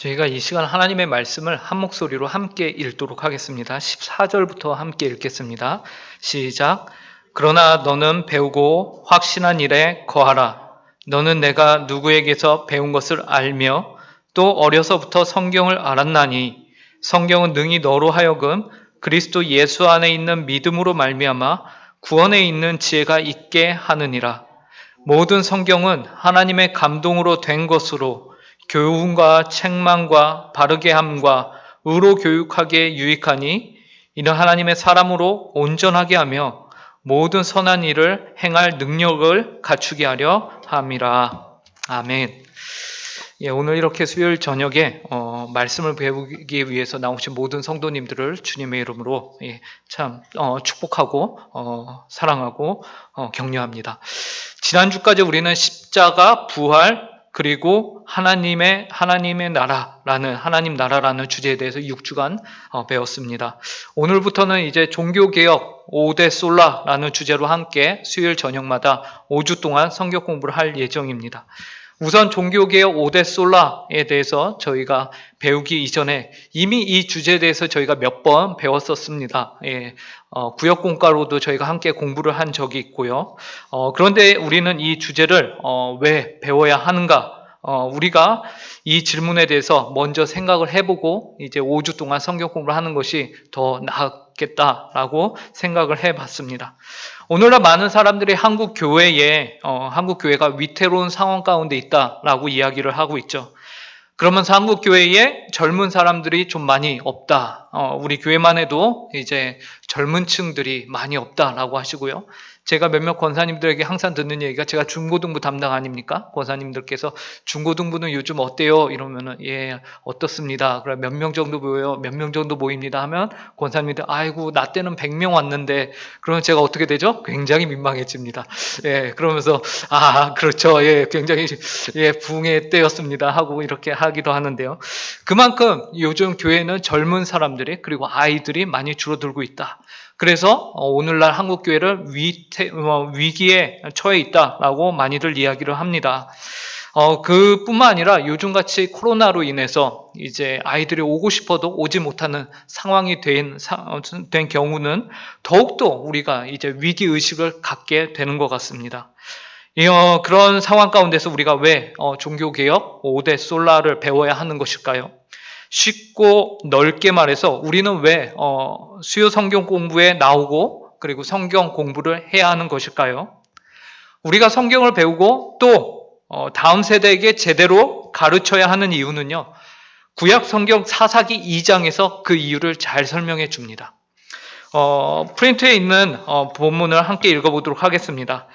저희가 이 시간 하나님의 말씀을 한 목소리로 함께 읽도록 하겠습니다. 14절부터 함께 읽겠습니다. 시작. 그러나 너는 배우고 확신한 일에 거하라. 너는 내가 누구에게서 배운 것을 알며 또 어려서부터 성경을 알았나니 성경은 능히 너로 하여금 그리스도 예수 안에 있는 믿음으로 말미암아 구원에 있는 지혜가 있게 하느니라. 모든 성경은 하나님의 감동으로 된 것으로 교훈과 책망과 바르게 함과 의로 교육하기에 유익하니 이는 하나님의 사람으로 온전하게 하며 모든 선한 일을 행할 능력을 갖추게 하려 함이라. 아멘. 오늘 이렇게 수요일 저녁에 말씀을 배우기 위해서 나오신 모든 성도님들을 주님의 이름으로 참 축복하고 사랑하고 격려합니다. 지난주까지 우리는 십자가, 부활, 그리고 하나님의 나라라는 하나님 나라라는 주제에 대해서 6주간 배웠습니다. 오늘부터는 이제 종교개혁 5대 솔라라는 주제로 함께 수요일 저녁마다 5주 동안 성경 공부를 할 예정입니다. 우선 종교개혁 5대 솔라에 대해서 저희가 배우기 이전에 이미 이 주제에 대해서 저희가 몇 번 배웠었습니다. 구역공과로도 저희가 함께 공부를 한 적이 있고요. 그런데 우리는 이 주제를 왜 배워야 하는가? 우리가 이 질문에 대해서 먼저 생각을 해보고 이제 5주 동안 성경 공부를 하는 것이 더 낫겠다라고 생각을 해봤습니다. 오늘날 많은 사람들이 한국 교회가 위태로운 상황 가운데 있다라고 이야기를 하고 있죠. 그러면서 한국 교회에 젊은 사람들이 좀 많이 없다. 우리 교회만 해도 이제 젊은 층들이 많이 없다라고 하시고요. 제가 몇몇 권사님들에게 항상 듣는 얘기가 제가 중고등부 담당 아닙니까? 권사님들께서 중고등부는 요즘 어때요? 이러면은 예, 어떻습니다. 그럼 몇 명 정도 모여요? 몇 명 정도 모입니다 하면 권사님들 아이고 나 때는 100명 왔는데 그러면 제가 어떻게 되죠? 굉장히 민망해집니다. 예, 그러면서 그렇죠. 예, 굉장히 부흥의 때였습니다 하고 이렇게 하기도 하는데요. 그만큼 요즘 교회는 젊은 사람들이 그리고 아이들이 많이 줄어들고 있다. 그래서 오늘날 한국교회를 위기에 처해 있다라고 많이들 이야기를 합니다. 그뿐만 아니라 요즘같이 코로나로 인해서 이제 아이들이 오고 싶어도 오지 못하는 상황이 된 경우는 더욱더 우리가 이제 위기의식을 갖게 되는 것 같습니다. 그런 상황 가운데서 우리가 왜 종교개혁 5대 솔라를 배워야 하는 것일까요? 쉽고 넓게 말해서 우리는 왜 수요 성경 공부에 나오고 그리고 성경 공부를 해야 하는 것일까요? 우리가 성경을 배우고 또 다음 세대에게 제대로 가르쳐야 하는 이유는요. 구약 성경 사사기 2장에서 그 이유를 잘 설명해 줍니다. 프린트에 있는 본문을 함께 읽어보도록 하겠습니다.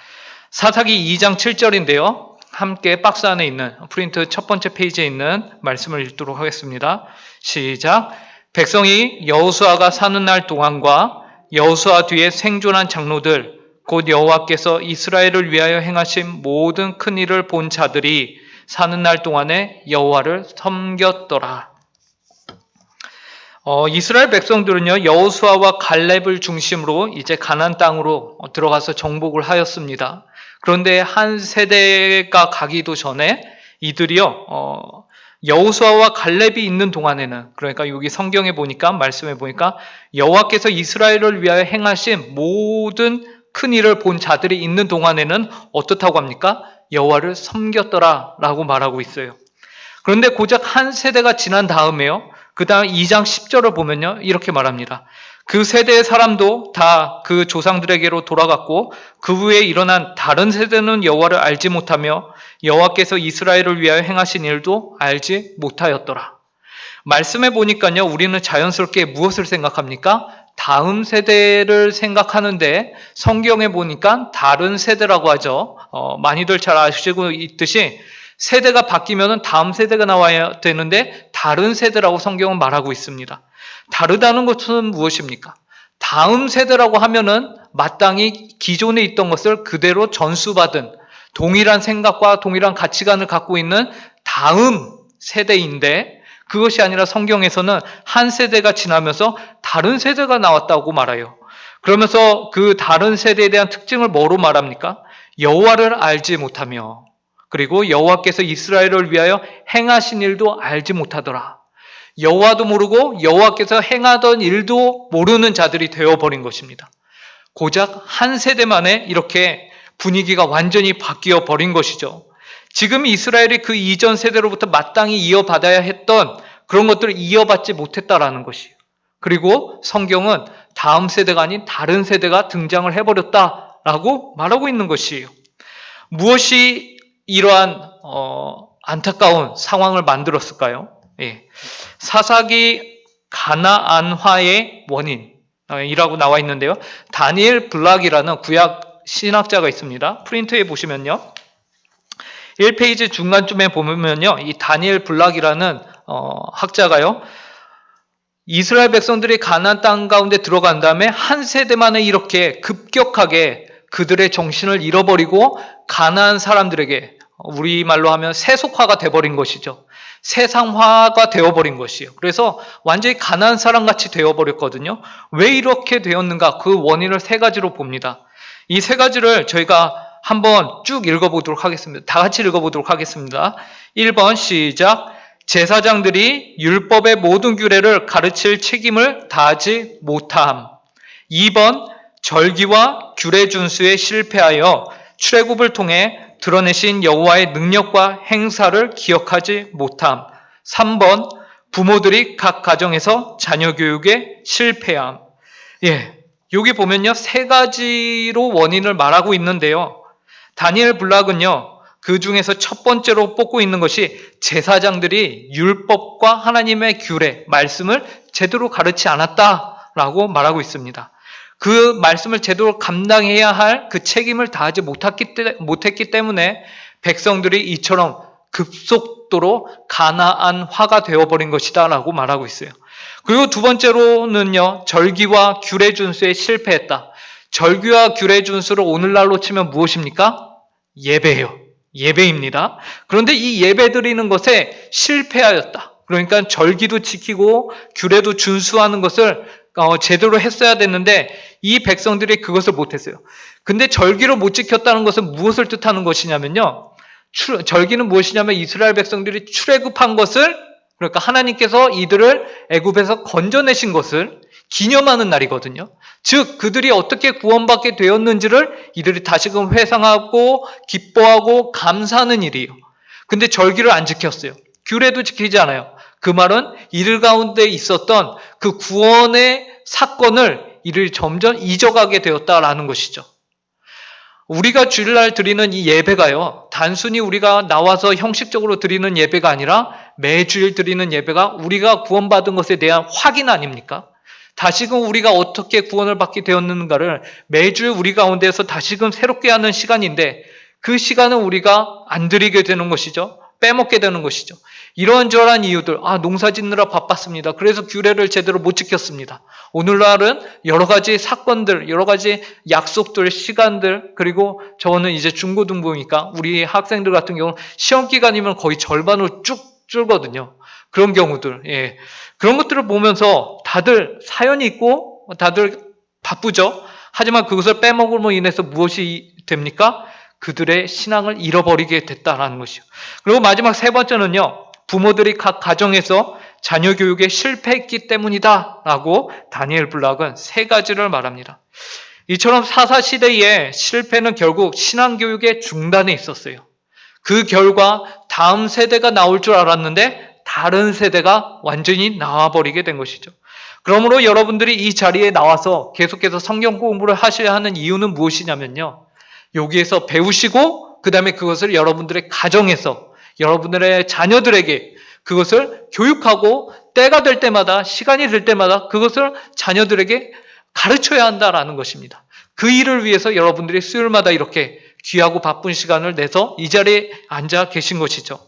사사기 2장 7절인데요. 함께 박스 안에 있는 프린트 첫 번째 페이지에 있는 말씀을 읽도록 하겠습니다. 시작. 백성이 여호수아가 사는 날 동안과 여호수아 뒤에 생존한 장로들 곧 여호와께서 이스라엘을 위하여 행하신 모든 큰 일을 본 자들이 사는 날 동안에 여호와를 섬겼더라. 이스라엘 백성들은요, 여호수아와 갈렙을 중심으로 이제 가나안 땅으로 들어가서 정복을 하였습니다. 그런데 한 세대가 가기도 전에 이들이요, 여호수아와 갈렙이 있는 동안에는, 그러니까 여기 성경에 보니까, 말씀에 보니까 여호와께서 이스라엘을 위하여 행하신 모든 큰 일을 본 자들이 있는 동안에는 어떻다고 합니까? 여호와를 섬겼더라라고 말하고 있어요. 그런데 고작 한 세대가 지난 다음에요, 그 다음 2장 10절을 보면요, 이렇게 말합니다. 그 세대의 사람도 다 그 조상들에게로 돌아갔고 그 후에 일어난 다른 세대는 여호와를 알지 못하며 여호와께서 이스라엘을 위하여 행하신 일도 알지 못하였더라. 말씀해 보니까요, 우리는 자연스럽게 무엇을 생각합니까? 다음 세대를 생각하는데 성경에 보니까 다른 세대라고 하죠. 많이들 잘 아시고 있듯이 세대가 바뀌면 다음 세대가 나와야 되는데 다른 세대라고 성경은 말하고 있습니다. 다르다는 것은 무엇입니까? 다음 세대라고 하면은 마땅히 기존에 있던 것을 그대로 전수받은 동일한 생각과 동일한 가치관을 갖고 있는 다음 세대인데 그것이 아니라 성경에서는 한 세대가 지나면서 다른 세대가 나왔다고 말해요. 그러면서 그 다른 세대에 대한 특징을 뭐로 말합니까? 여호와를 알지 못하며 그리고 여호와께서 이스라엘을 위하여 행하신 일도 알지 못하더라. 여호와도 모르고 여호와께서 행하던 일도 모르는 자들이 되어버린 것입니다. 고작 한 세대 만에 이렇게 분위기가 완전히 바뀌어 버린 것이죠. 지금 이스라엘이 그 이전 세대로부터 마땅히 이어받아야 했던 그런 것들을 이어받지 못했다라는 것이에요. 그리고 성경은 다음 세대가 아닌 다른 세대가 등장을 해버렸다라고 말하고 있는 것이에요. 무엇이 이러한 안타까운 상황을 만들었을까요? 사사기 가나안화의 원인이라고 나와 있는데요. 다니엘 블락이라는 구약 신학자가 있습니다. 프린트에 보시면요. 1페이지 중간쯤에 보면요. 이 다니엘 블락이라는 학자가요. 이스라엘 백성들이 가나안 땅 가운데 들어간 다음에 한 세대 만에 이렇게 급격하게 그들의 정신을 잃어버리고 가나안 사람들에게 우리말로 하면 세속화가 돼버린 것이죠. 세상화가 되어버린 것이에요. 그래서 완전히 가나안 사람같이 되어버렸거든요. 왜 이렇게 되었는가? 그 원인을 세 가지로 봅니다. 이 세 가지를 저희가 한번 쭉 읽어보도록 하겠습니다. 다 같이 읽어보도록 하겠습니다. 1번 시작. 제사장들이 율법의 모든 규례를 가르칠 책임을 다하지 못함. 2번 절기와 규례 준수에 실패하여 출애굽을 통해 드러내신 여호와의 능력과 행사를 기억하지 못함. 3번 부모들이 각 가정에서 자녀 교육에 실패함. 여기 보면요, 세 가지로 원인을 말하고 있는데요. 다니엘 블락은요, 그 중에서 첫 번째로 뽑고 있는 것이 제사장들이 율법과 하나님의 규례, 말씀을 제대로 가르치지 않았다라고 말하고 있습니다. 그 말씀을 제대로 감당해야 할 그 책임을 다하지 못했기 때문에 백성들이 이처럼 급속도로 가나안화가 되어버린 것이다 라고 말하고 있어요. 그리고 두 번째로는요, 절기와 규례 준수에 실패했다. 절기와 규례 준수를 오늘날로 치면 무엇입니까? 예배예요. 예배입니다. 그런데 이 예배 드리는 것에 실패하였다. 그러니까 절기도 지키고 규례도 준수하는 것을 제대로 했어야 됐는데 이 백성들이 그것을 못했어요. 근데 절기를 못 지켰다는 것은 무엇을 뜻하는 것이냐면요. 절기는 무엇이냐면 이스라엘 백성들이 출애굽한 것을, 그러니까 하나님께서 이들을 애굽에서 건져내신 것을 기념하는 날이거든요. 즉 그들이 어떻게 구원받게 되었는지를 이들이 다시금 회상하고 기뻐하고 감사하는 일이에요. 근데 절기를 안 지켰어요. 규례도 지키지 않아요. 그 말은 이들 가운데 있었던 그 구원의 사건을 이들이 점점 잊어가게 되었다라는 것이죠. 우리가 주일날 드리는 이 예배가요, 단순히 우리가 나와서 형식적으로 드리는 예배가 아니라 매주일 드리는 예배가 우리가 구원받은 것에 대한 확인 아닙니까? 다시금 우리가 어떻게 구원을 받게 되었는가를 매주 우리 가운데에서 다시금 새롭게 하는 시간인데 그 시간은 우리가 안 드리게 되는 것이죠. 빼먹게 되는 것이죠. 이런저런 이유들, 농사 짓느라 바빴습니다. 그래서 규례를 제대로 못 지켰습니다. 오늘날은 여러 가지 사건들, 여러 가지 약속들, 시간들, 그리고 저는 이제 중고등부니까 우리 학생들 같은 경우는 시험 기간이면 거의 절반으로 쭉 줄거든요. 그런 경우들, 그런 것들을 보면서 다들 사연이 있고 다들 바쁘죠. 하지만 그것을 빼먹음으로 인해서 무엇이 됩니까? 그들의 신앙을 잃어버리게 됐다라는 것이요. 그리고 마지막 세 번째는요, 부모들이 각 가정에서 자녀 교육에 실패했기 때문이다 라고 다니엘 블락은 세 가지를 말합니다. 이처럼 사사시대의 실패는 결국 신앙교육의 중단에 있었어요. 그 결과 다음 세대가 나올 줄 알았는데 다른 세대가 완전히 나와버리게 된 것이죠. 그러므로 여러분들이 이 자리에 나와서 계속해서 성경 공부를 하셔야 하는 이유는 무엇이냐면요, 여기에서 배우시고 그 다음에 그것을 여러분들의 가정에서 여러분들의 자녀들에게 그것을 교육하고 때가 될 때마다, 시간이 될 때마다 그것을 자녀들에게 가르쳐야 한다라는 것입니다. 그 일을 위해서 여러분들이 수요일마다 이렇게 귀하고 바쁜 시간을 내서 이 자리에 앉아 계신 것이죠.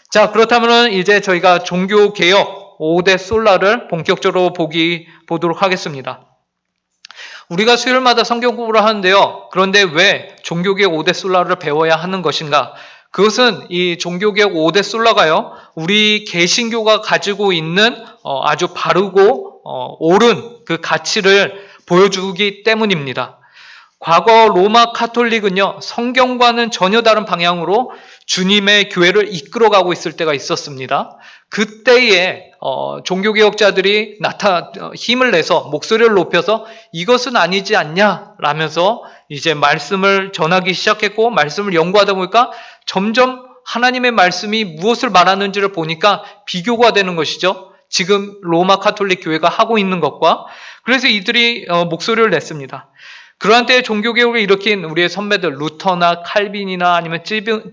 자, 그렇다면 이제 저희가 종교개혁 5대 솔라를 본격적으로 보도록 하겠습니다. 우리가 수요일마다 성경 공부를 하는데요. 그런데 왜 종교개혁 5대 솔라를 배워야 하는 것인가? 그것은 이 종교개혁 5대 솔라가요, 우리 개신교가 가지고 있는 아주 바르고 옳은 그 가치를 보여주기 때문입니다. 과거 로마 카톨릭은요, 성경과는 전혀 다른 방향으로 주님의 교회를 이끌어가고 있을 때가 있었습니다. 그때에 종교개혁자들이 힘을 내서 목소리를 높여서 이것은 아니지 않냐 라면서 이제 말씀을 전하기 시작했고, 말씀을 연구하다 보니까 점점 하나님의 말씀이 무엇을 말하는지를 보니까 비교가 되는 것이죠. 지금 로마 카톨릭 교회가 하고 있는 것과. 그래서 이들이 목소리를 냈습니다. 그러한 때에 종교개혁을 일으킨 우리의 선배들, 루터나 칼빈이나 아니면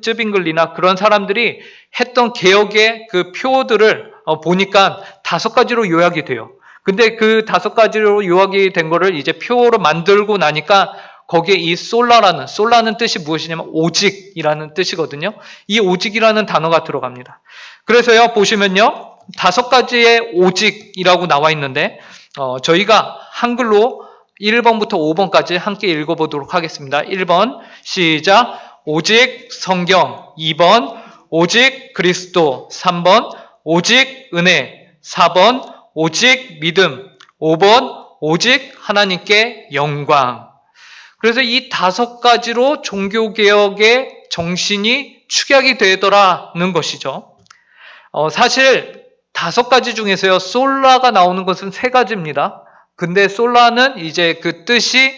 쯔빙글리나 그런 사람들이 했던 개혁의 그 표들을 보니까 5가지로 요약이 돼요. 근데 그 5가지로 요약이 된 거를 이제 표로 만들고 나니까 거기에 이 솔라는 뜻이 무엇이냐면 오직이라는 뜻이거든요. 이 오직이라는 단어가 들어갑니다. 그래서요, 보시면요, 5가지의 오직이라고 나와 있는데, 저희가 한글로 1번부터 5번까지 함께 읽어보도록 하겠습니다. 1번 시작. 오직 성경. 2번 오직 그리스도. 3번 오직 은혜. 4번 오직 믿음. 5번 오직 하나님께 영광. 그래서 이 5가지로 종교개혁의 정신이 축약이 되더라는 것이죠. 사실 5가지 중에서요, 솔라가 나오는 것은 3가지입니다. 근데 솔라는 이제 그 뜻이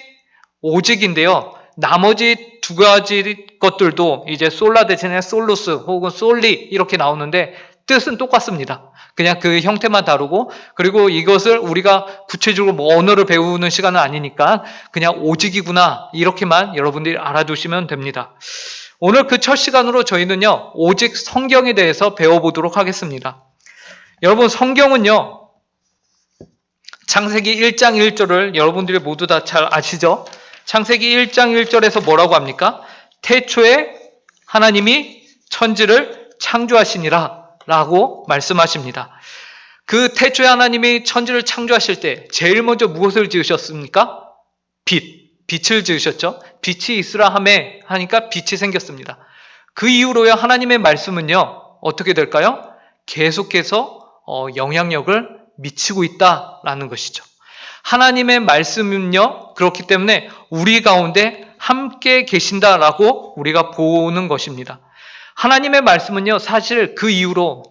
오직인데요. 나머지 2가지 것들도 이제 솔라 대신에 솔루스 혹은 솔리 이렇게 나오는데 뜻은 똑같습니다. 그냥 그 형태만 다르고, 그리고 이것을 우리가 구체적으로 뭐 언어를 배우는 시간은 아니니까 그냥 오직이구나 이렇게만 여러분들이 알아두시면 됩니다. 오늘 그 첫 시간으로 저희는요, 오직 성경에 대해서 배워보도록 하겠습니다. 여러분, 성경은요, 창세기 1장 1절을 여러분들이 모두 다 잘 아시죠? 창세기 1장 1절에서 뭐라고 합니까? 태초에 하나님이 천지를 창조하시니라 라고 말씀하십니다. 그 태초에 하나님이 천지를 창조하실 때 제일 먼저 무엇을 지으셨습니까? 빛을 지으셨죠. 빛이 있으라 하매 하니까 빛이 생겼습니다. 그 이후로요, 하나님의 말씀은요, 어떻게 될까요? 계속해서 영향력을 미치고 있다라는 것이죠. 하나님의 말씀은요, 그렇기 때문에 우리 가운데 함께 계신다라고 우리가 보는 것입니다. 하나님의 말씀은요, 사실 그 이후로,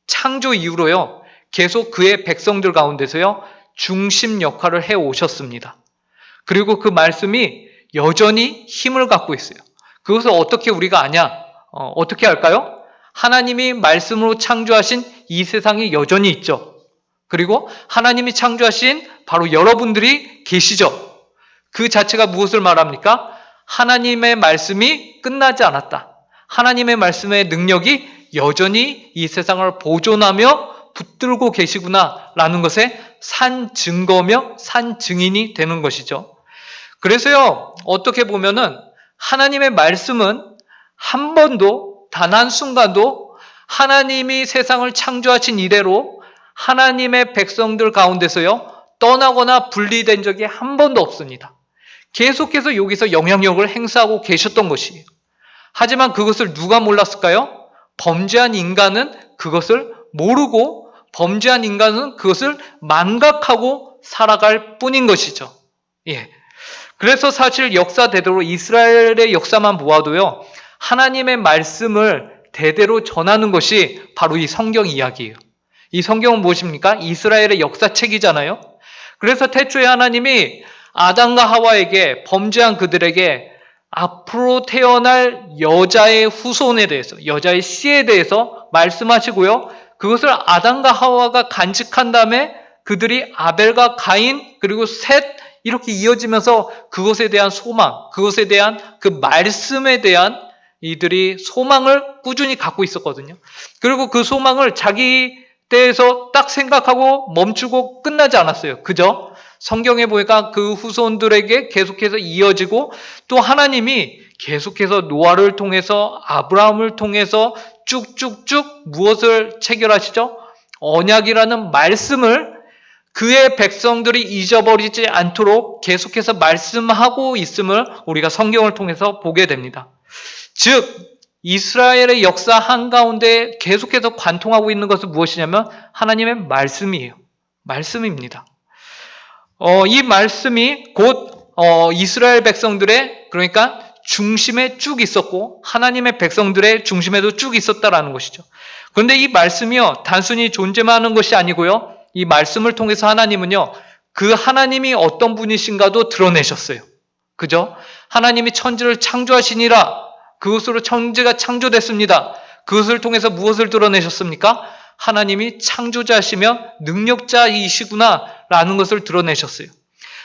창조 이후로요, 계속 그의 백성들 가운데서요, 중심 역할을 해 오셨습니다. 그리고 그 말씀이 여전히 힘을 갖고 있어요. 그것을 어떻게 우리가 아냐? 어떻게 할까요? 하나님이 말씀으로 창조하신 이 세상이 여전히 있죠. 그리고 하나님이 창조하신 바로 여러분들이 계시죠. 그 자체가 무엇을 말합니까? 하나님의 말씀이 끝나지 않았다. 하나님의 말씀의 능력이 여전히 이 세상을 보존하며 붙들고 계시구나 라는 것의 산 증거며 산 증인이 되는 것이죠. 그래서요, 어떻게 보면은 하나님의 말씀은 한 번도, 단 한순간도 하나님이 세상을 창조하신 이래로 하나님의 백성들 가운데서요, 떠나거나 분리된 적이 한 번도 없습니다. 계속해서 여기서 영향력을 행사하고 계셨던 것이에요. 하지만 그것을 누가 몰랐을까요? 범죄한 인간은 그것을 모르고 범죄한 인간은 그것을 망각하고 살아갈 뿐인 것이죠. 예. 그래서 사실 역사대로 이스라엘의 역사만 보아도요, 하나님의 말씀을 대대로 전하는 것이 바로 이 성경 이야기예요. 이 성경은 무엇입니까? 이스라엘의 역사책이잖아요. 그래서 태초에 하나님이 아담과 하와에게, 범죄한 그들에게 앞으로 태어날 여자의 후손에 대해서, 여자의 씨에 대해서 말씀하시고요, 그것을 아담과 하와가 간직한 다음에 그들이 아벨과 가인 그리고 셋 이렇게 이어지면서 그것에 대한 소망, 그것에 대한 그 말씀에 대한 이들이 소망을 꾸준히 갖고 있었거든요. 그리고 그 소망을 자기 때에서 딱 생각하고 멈추고 끝나지 않았어요. 그죠? 성경에 보니까 그 후손들에게 계속해서 이어지고, 또 하나님이 계속해서 노아를 통해서, 아브라함을 통해서 쭉쭉쭉 무엇을 체결하시죠? 언약이라는 말씀을 그의 백성들이 잊어버리지 않도록 계속해서 말씀하고 있음을 우리가 성경을 통해서 보게 됩니다. 즉 이스라엘의 역사 한가운데 계속해서 관통하고 있는 것은 무엇이냐면 하나님의 말씀이에요. 말씀입니다. 이 말씀이 곧 이스라엘 백성들의 그러니까 중심에 쭉 있었고 하나님의 백성들의 중심에도 쭉 있었다라는 것이죠. 그런데 이 말씀이요 단순히 존재만 하는 것이 아니고요. 이 말씀을 통해서 하나님은요 그 하나님이 어떤 분이신가도 드러내셨어요. 그죠? 하나님이 천지를 창조하시니라. 그것으로 천지가 창조됐습니다. 그것을 통해서 무엇을 드러내셨습니까? 하나님이 창조자시며 능력자이시구나 라는 것을 드러내셨어요.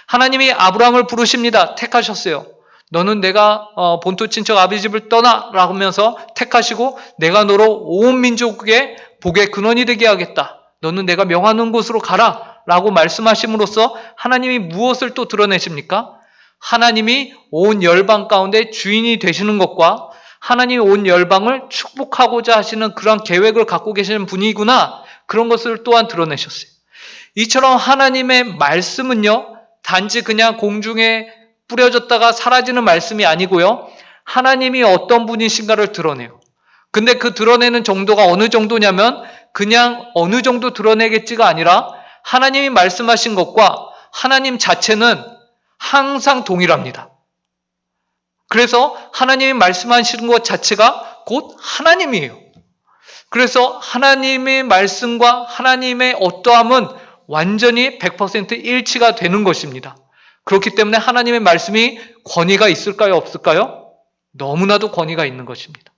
하나님이 아브라함을 부르십니다. 택하셨어요. 너는 내가 본토 친척 아비 집을 떠나 라고 하면서 택하시고 내가 너로 온 민족의 복의 근원이 되게 하겠다. 너는 내가 명하는 곳으로 가라 라고 말씀하심으로써 하나님이 무엇을 또 드러내십니까? 하나님이 온 열방 가운데 주인이 되시는 것과 하나님이 온 열방을 축복하고자 하시는 그런 계획을 갖고 계시는 분이구나 그런 것을 또한 드러내셨어요. 이처럼 하나님의 말씀은요 단지 그냥 공중에 뿌려졌다가 사라지는 말씀이 아니고요 하나님이 어떤 분이신가를 드러내요. 근데 그 드러내는 정도가 어느 정도냐면 그냥 어느 정도 드러내겠지가 아니라 하나님이 말씀하신 것과 하나님 자체는 항상 동일합니다. 그래서 하나님이 말씀하시는 것 자체가 곧 하나님이에요. 그래서 하나님의 말씀과 하나님의 어떠함은 완전히 100% 일치가 되는 것입니다. 그렇기 때문에 하나님의 말씀이 권위가 있을까요? 없을까요? 너무나도 권위가 있는 것입니다.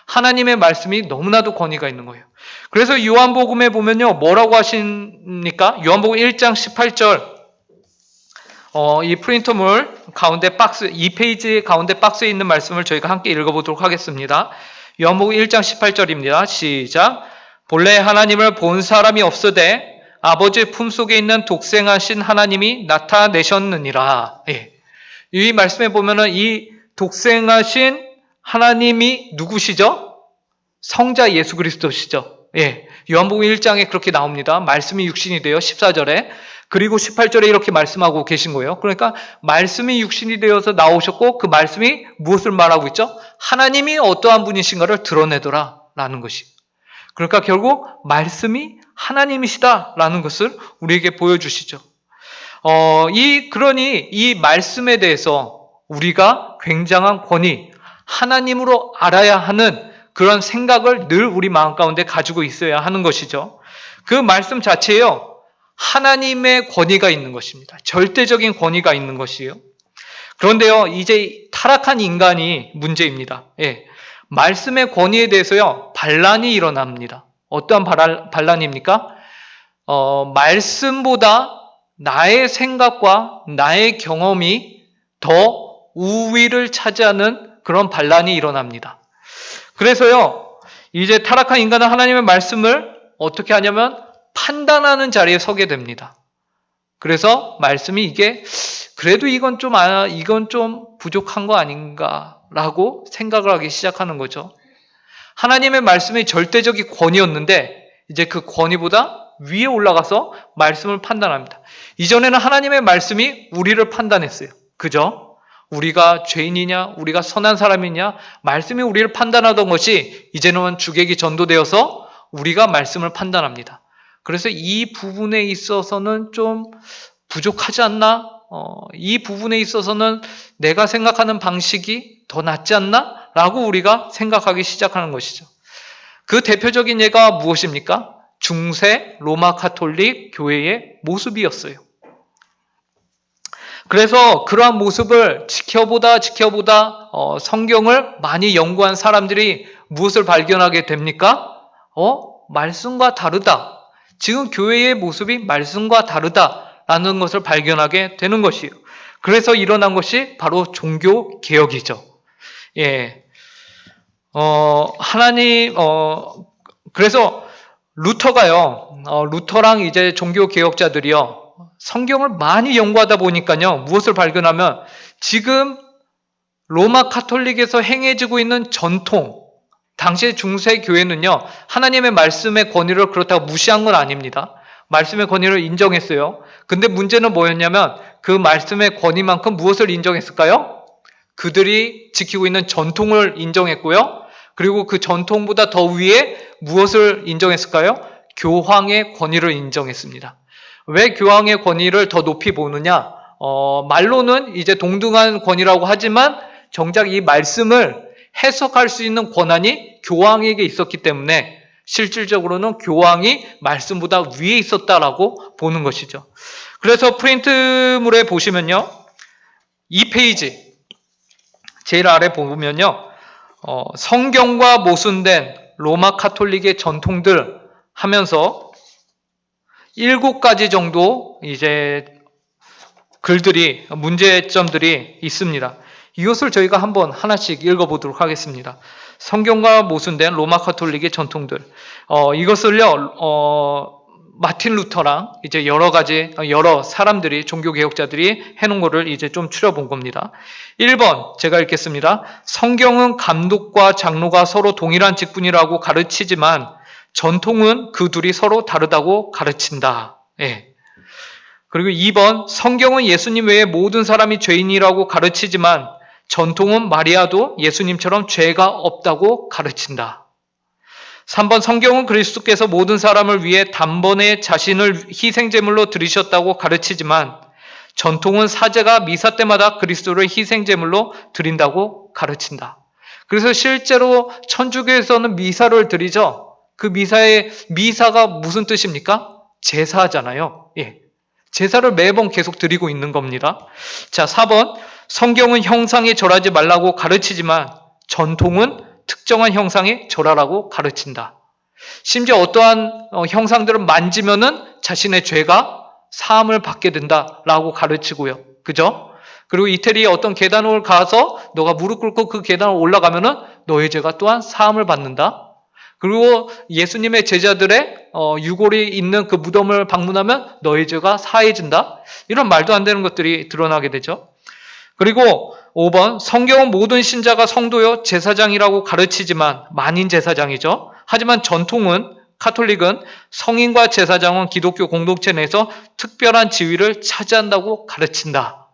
하나님의 말씀이 너무나도 권위가 있는 거예요. 그래서 요한복음에 보면요. 뭐라고 하십니까? 요한복음 1장 18절 이 프린터물 가운데 박스 2페이지 가운데 박스에 있는 말씀을 저희가 함께 읽어보도록 하겠습니다. 요한복음 1장 18절입니다. 시작. 본래 하나님을 본 사람이 없으되 아버지 품속에 있는 독생하신 하나님이 나타내셨느니라. 예. 이 말씀에 보면은 이 독생하신 하나님이 누구시죠? 성자 예수 그리스도시죠. 예. 요한복음 1장에 그렇게 나옵니다. 말씀이 육신이 되어 14절에 그리고 18절에 이렇게 말씀하고 계신 거예요. 그러니까 말씀이 육신이 되어서 나오셨고 그 말씀이 무엇을 말하고 있죠? 하나님이 어떠한 분이신가를 드러내더라 라는 것이. 그러니까 결국 말씀이 하나님이시다 라는 것을 우리에게 보여주시죠. 그러니 이 말씀에 대해서 우리가 굉장한 권위, 하나님으로 알아야 하는 그런 생각을 늘 우리 마음 가운데 가지고 있어야 하는 것이죠. 그 말씀 자체에요. 하나님의 권위가 있는 것입니다. 절대적인 권위가 있는 것이에요. 그런데요, 이제 타락한 인간이 문제입니다. 예. 말씀의 권위에 대해서요, 반란이 일어납니다. 어떠한 반란입니까? 말씀보다 나의 생각과 나의 경험이 더 우위를 차지하는 그런 반란이 일어납니다. 그래서요, 이제 타락한 인간은 하나님의 말씀을 어떻게 하냐면 판단하는 자리에 서게 됩니다. 그래서 말씀이 이게 그래도 이건 좀 부족한 거 아닌가라고 생각을 하기 시작하는 거죠. 하나님의 말씀이 절대적인 권위였는데 이제 그 권위보다 위에 올라가서 말씀을 판단합니다. 이전에는 하나님의 말씀이 우리를 판단했어요. 그죠? 우리가 죄인이냐, 우리가 선한 사람이냐, 말씀이 우리를 판단하던 것이 이제는 주객이 전도되어서 우리가 말씀을 판단합니다. 그래서 이 부분에 있어서는 좀 부족하지 않나? 이 부분에 있어서는 내가 생각하는 방식이 더 낫지 않나? 라고 우리가 생각하기 시작하는 것이죠. 그 대표적인 예가 무엇입니까? 중세 로마 가톨릭 교회의 모습이었어요. 그래서 그러한 모습을 지켜보다 성경을 많이 연구한 사람들이 무엇을 발견하게 됩니까? 말씀과 다르다. 지금 교회의 모습이 말씀과 다르다라는 것을 발견하게 되는 것이에요. 그래서 일어난 것이 바로 종교 개혁이죠. 예. 그래서 루터랑 이제 종교 개혁자들이요. 성경을 많이 연구하다 보니까요. 무엇을 발견하면 지금 로마 카톨릭에서 행해지고 있는 전통, 당시의 중세 교회는요. 하나님의 말씀의 권위를 그렇다고 무시한 건 아닙니다. 말씀의 권위를 인정했어요. 근데 문제는 뭐였냐면 그 말씀의 권위만큼 무엇을 인정했을까요? 그들이 지키고 있는 전통을 인정했고요. 그리고 그 전통보다 더 위에 무엇을 인정했을까요? 교황의 권위를 인정했습니다. 왜 교황의 권위를 더 높이 보느냐? 말로는 이제 동등한 권위라고 하지만 정작 이 말씀을 해석할 수 있는 권한이 교황에게 있었기 때문에 실질적으로는 교황이 말씀보다 위에 있었다라고 보는 것이죠. 그래서 프린트물에 보시면요. 2페이지 제일 아래 보면요. 성경과 모순된 로마 카톨릭의 전통들 하면서 7가지 정도 이제 글들이, 문제점들이 있습니다. 이것을 저희가 한번 하나씩 읽어보도록 하겠습니다. 성경과 모순된 로마 카톨릭의 전통들. 이것을요, 마틴 루터랑 이제 여러 사람들이, 종교개혁자들이 해놓은 거를 이제 좀 추려본 겁니다. 1번, 제가 읽겠습니다. 성경은 감독과 장로가 서로 동일한 직분이라고 가르치지만 전통은 그 둘이 서로 다르다고 가르친다. 예. 그리고 2번, 성경은 예수님 외에 모든 사람이 죄인이라고 가르치지만 전통은 마리아도 예수님처럼 죄가 없다고 가르친다. 3번, 성경은 그리스도께서 모든 사람을 위해 단번에 자신을 희생제물로 드리셨다고 가르치지만 전통은 사제가 미사 때마다 그리스도를 희생제물로 드린다고 가르친다. 그래서 실제로 천주교에서는 미사를 드리죠. 그 미사가 무슨 뜻입니까? 제사잖아요. 예. 제사를 매번 계속 드리고 있는 겁니다. 자, 4번. 성경은 형상에 절하지 말라고 가르치지만 전통은 특정한 형상에 절하라고 가르친다. 심지어 어떠한 형상들을 만지면은 자신의 죄가 사함을 받게 된다라고 가르치고요. 그죠? 그리고 이태리의 어떤 계단을 가서 너가 무릎 꿇고 그 계단을 올라가면은 너의 죄가 또한 사함을 받는다. 그리고 예수님의 제자들의 유골이 있는 그 무덤을 방문하면 너의 죄가 사해진다. 이런 말도 안 되는 것들이 드러나게 되죠. 그리고 5번, 성경은 모든 신자가 성도요 제사장이라고 가르치지만 만인 제사장이죠. 하지만 전통은, 카톨릭은 성인과 제사장은 기독교 공동체 내에서 특별한 지위를 차지한다고 가르친다.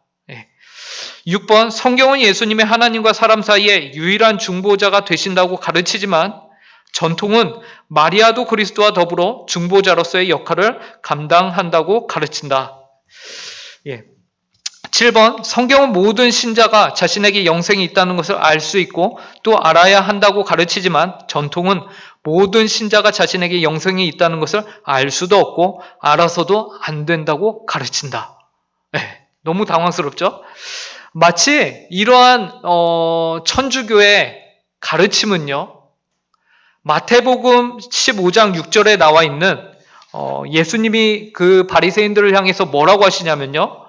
6번, 성경은 예수님의 하나님과 사람 사이에 유일한 중보자가 되신다고 가르치지만 전통은 마리아도 그리스도와 더불어 중보자로서의 역할을 감당한다고 가르친다. 7번, 성경은 모든 신자가 자신에게 영생이 있다는 것을 알 수 있고 또 알아야 한다고 가르치지만 전통은 모든 신자가 자신에게 영생이 있다는 것을 알 수도 없고 알아서도 안 된다고 가르친다. 너무 당황스럽죠? 마치 이러한 천주교의 가르침은요, 마태복음 15장 6절에 나와 있는 예수님이 그 바리새인들을 향해서 뭐라고 하시냐면요,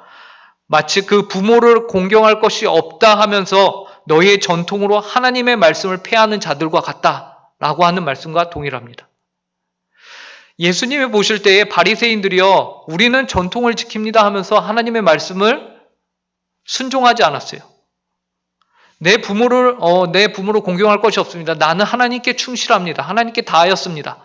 마치 그 부모를 공경할 것이 없다 하면서 너희의 전통으로 하나님의 말씀을 폐하는 자들과 같다라고 하는 말씀과 동일합니다. 예수님이 보실 때에 바리새인들이요, 우리는 전통을 지킵니다 하면서 하나님의 말씀을 순종하지 않았어요. 내 부모를 공경할 것이 없습니다. 나는 하나님께 충실합니다. 하나님께 다하였습니다.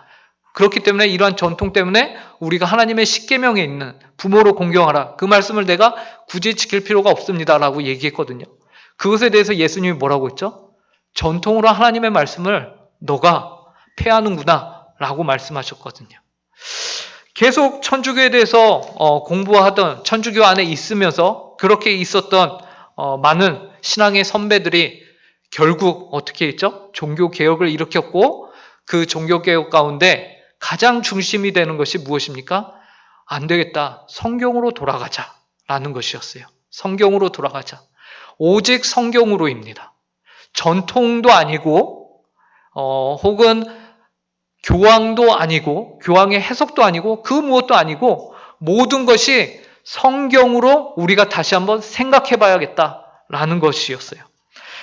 그렇기 때문에 이러한 전통 때문에 우리가 하나님의 십계명에 있는 부모를 공경하라, 그 말씀을 내가 굳이 지킬 필요가 없습니다라고 얘기했거든요. 그것에 대해서 예수님이 뭐라고 했죠? 전통으로 하나님의 말씀을 너가 폐하는구나 라고 말씀하셨거든요. 계속 천주교에 대해서 공부하던, 천주교 안에 있으면서 그렇게 있었던 많은 신앙의 선배들이 결국 어떻게 했죠? 종교개혁을 일으켰고 그 종교개혁 가운데 가장 중심이 되는 것이 무엇입니까? 안 되겠다, 성경으로 돌아가자라는 것이었어요. 성경으로 돌아가자. 오직 성경으로입니다. 전통도 아니고 혹은 교황도 아니고 교황의 해석도 아니고 그 무엇도 아니고 모든 것이 성경으로 우리가 다시 한번 생각해 봐야겠다라는 것이었어요.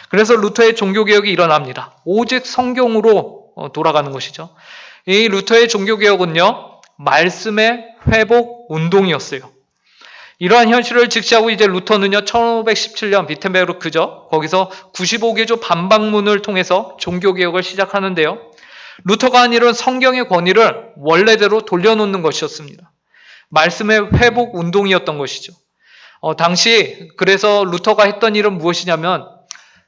그래서 루터의 종교개혁이 일어납니다. 오직 성경으로 돌아가는 것이죠. 이 루터의 종교개혁은요, 말씀의 회복 운동이었어요. 이러한 현실을 직시하고 이제 루터는요, 1517년 비텐베르크죠. 거기서 95개조 반박문을 통해서 종교개혁을 시작하는데요. 루터가 한 일은 성경의 권위를 원래대로 돌려놓는 것이었습니다. 말씀의 회복 운동이었던 것이죠. 당시 그래서 루터가 했던 일은 무엇이냐면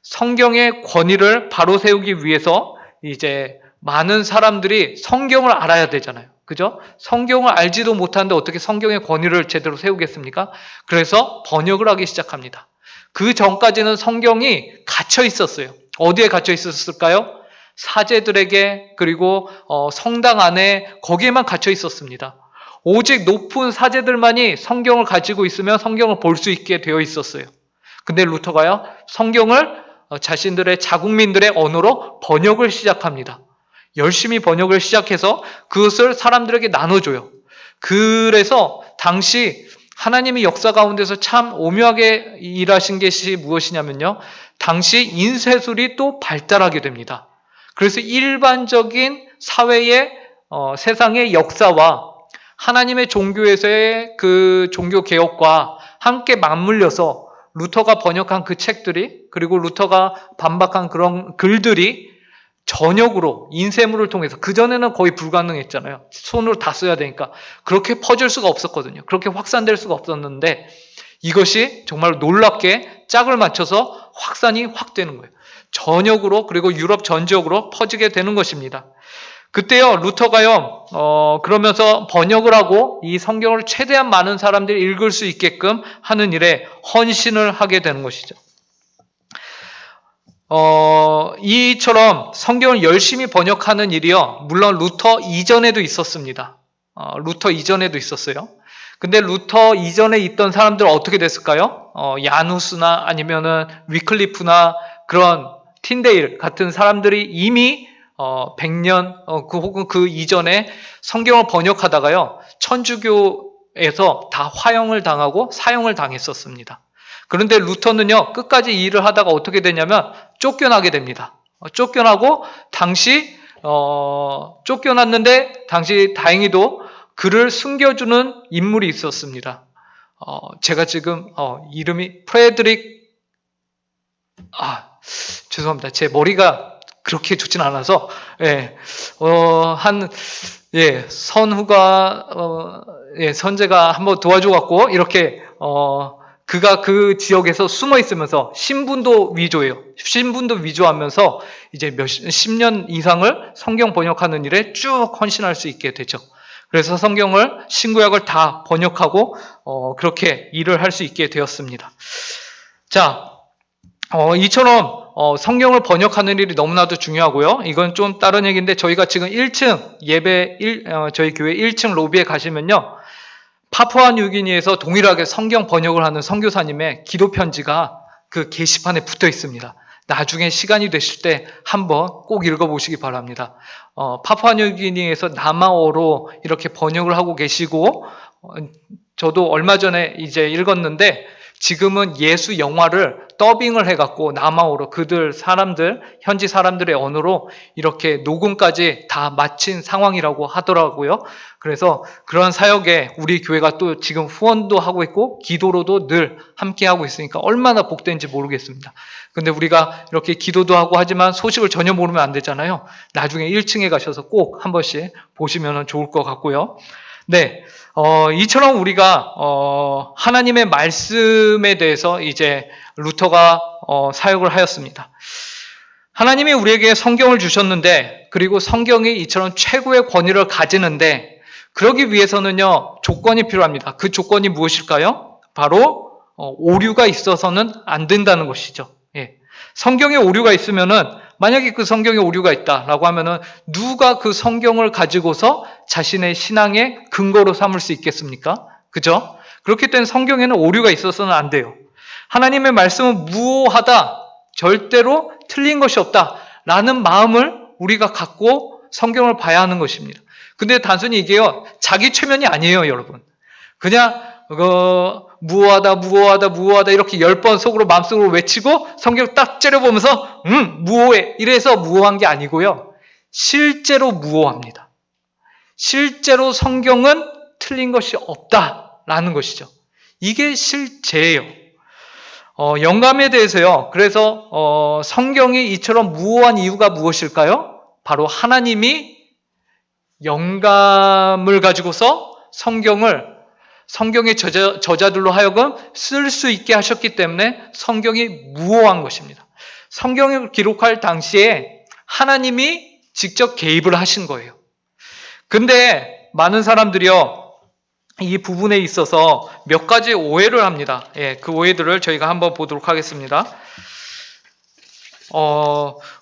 성경의 권위를 바로 세우기 위해서 이제 많은 사람들이 성경을 알아야 되잖아요. 그죠? 성경을 알지도 못하는데 어떻게 성경의 권위를 제대로 세우겠습니까? 그래서 번역을 하기 시작합니다. 그 전까지는 성경이 갇혀 있었어요. 어디에 갇혀 있었을까요? 사제들에게, 그리고 성당 안에, 거기에만 갇혀 있었습니다. 오직 높은 사제들만이 성경을 가지고 있으면 성경을 볼 수 있게 되어 있었어요. 근데 루터가요, 성경을 자신들의 자국민들의 언어로 번역을 시작합니다. 열심히 번역을 시작해서 그것을 사람들에게 나눠줘요. 그래서 당시 하나님의 역사 가운데서 참 오묘하게 일하신 것이 무엇이냐면요, 당시 인쇄술이 또 발달하게 됩니다. 그래서 일반적인 사회의 세상의 역사와 하나님의 종교에서의 그 종교 개혁과 함께 맞물려서 루터가 번역한 그 책들이, 그리고 루터가 반박한 그런 글들이 전역으로 인쇄물을 통해서, 그전에는 거의 불가능했잖아요. 손으로 다 써야 되니까. 그렇게 퍼질 수가 없었거든요. 그렇게 확산될 수가 없었는데 이것이 정말 놀랍게 짝을 맞춰서 확산이 확 되는 거예요. 전역으로, 그리고 유럽 전 지역으로 퍼지게 되는 것입니다. 그때요, 루터가요, 그러면서 번역을 하고 이 성경을 최대한 많은 사람들이 읽을 수 있게끔 하는 일에 헌신을 하게 되는 것이죠. 이처럼 성경을 열심히 번역하는 일이요, 물론 루터 이전에도 있었습니다. 루터 이전에도 있었어요. 근데 루터 이전에 있던 사람들은 어떻게 됐을까요? 야누스나 아니면은 위클리프나 그런 틴데일 같은 사람들이 이미 100년 혹은 그 이전에 성경을 번역하다가요, 천주교에서 다 화형을 당하고 사형을 당했었습니다. 그런데 루터는요, 끝까지 일을 하다가 어떻게 되냐면 쫓겨나게 됩니다. 쫓겨나고 당시 쫓겨났는데 당시 다행히도 그를 숨겨주는 인물이 있었습니다. 제가 지금 이름이 프레드릭, 죄송합니다. 제 머리가 그렇게 좋진 않아서, 선후가, 선제가 한번 도와줘갖고, 이렇게, 그가 그 지역에서 숨어 있으면서 신분도 위조해요. 신분도 위조하면서 이제 10년 이상을 성경 번역하는 일에 쭉 헌신할 수 있게 되죠. 그래서 성경을, 신구약을 다 번역하고, 그렇게 일을 할 수 있게 되었습니다. 자, 이처럼 성경을 번역하는 일이 너무나도 중요하고요. 이건 좀 다른 얘기인데, 저희가 지금 1층 저희 교회 1층 로비에 가시면요, 파푸아뉴기니에서 동일하게 성경 번역을 하는 선교사님의 기도 편지가 그 게시판에 붙어 있습니다. 나중에 시간이 되실 때 한번 꼭 읽어보시기 바랍니다. 파푸아뉴기니에서 남아어로 이렇게 번역을 하고 계시고, 저도 얼마 전에 이제 읽었는데, 지금은 예수 영화를 더빙을 해갖고 남아어로 현지 사람들의 언어로 이렇게 녹음까지 다 마친 상황이라고 하더라고요. 그래서 그런 사역에 우리 교회가 또 지금 후원도 하고 있고 기도로도 늘 함께 하고 있으니까 얼마나 복된지 모르겠습니다. 근데 우리가 이렇게 기도도 하고 하지만 소식을 전혀 모르면 안 되잖아요. 나중에 1층에 가셔서 꼭 한 번씩 보시면 좋을 것 같고요. 네, 이처럼 우리가 하나님의 말씀에 대해서 이제 루터가 사역을 하였습니다. 하나님이 우리에게 성경을 주셨는데, 그리고 성경이 이처럼 최고의 권위를 가지는데, 그러기 위해서는요, 조건이 필요합니다. 그 조건이 무엇일까요? 바로 오류가 있어서는 안 된다는 것이죠. 예. 성경에 오류가 있으면은, 만약에 그 성경에 오류가 있다라고 하면은 누가 그 성경을 가지고서 자신의 신앙의 근거로 삼을 수 있겠습니까? 그죠? 그렇기 때문에 성경에는 오류가 있어서는 안 돼요. 하나님의 말씀은 무오하다, 절대로 틀린 것이 없다라는 마음을 우리가 갖고 성경을 봐야 하는 것입니다. 근데 단순히 이게요, 자기 최면이 아니에요, 여러분. 그냥 무오하다 이렇게 10번 속으로 마음속으로 외치고 성경 딱 째려보면서 무오해 이래서 무오한 게 아니고요, 실제로 무오합니다. 실제로 성경은 틀린 것이 없다라는 것이죠. 이게 실제예요. 영감에 대해서요, 그래서 성경이 이처럼 무오한 이유가 무엇일까요? 바로 하나님이 영감을 가지고서 성경의 저자들로 하여금 쓸 수 있게 하셨기 때문에 성경이 무오한 것입니다. 성경을 기록할 당시에 하나님이 직접 개입을 하신 거예요. 근데 많은 사람들이요, 이 부분에 있어서 몇 가지 오해를 합니다. 그 오해들을 저희가 한번 보도록 하겠습니다.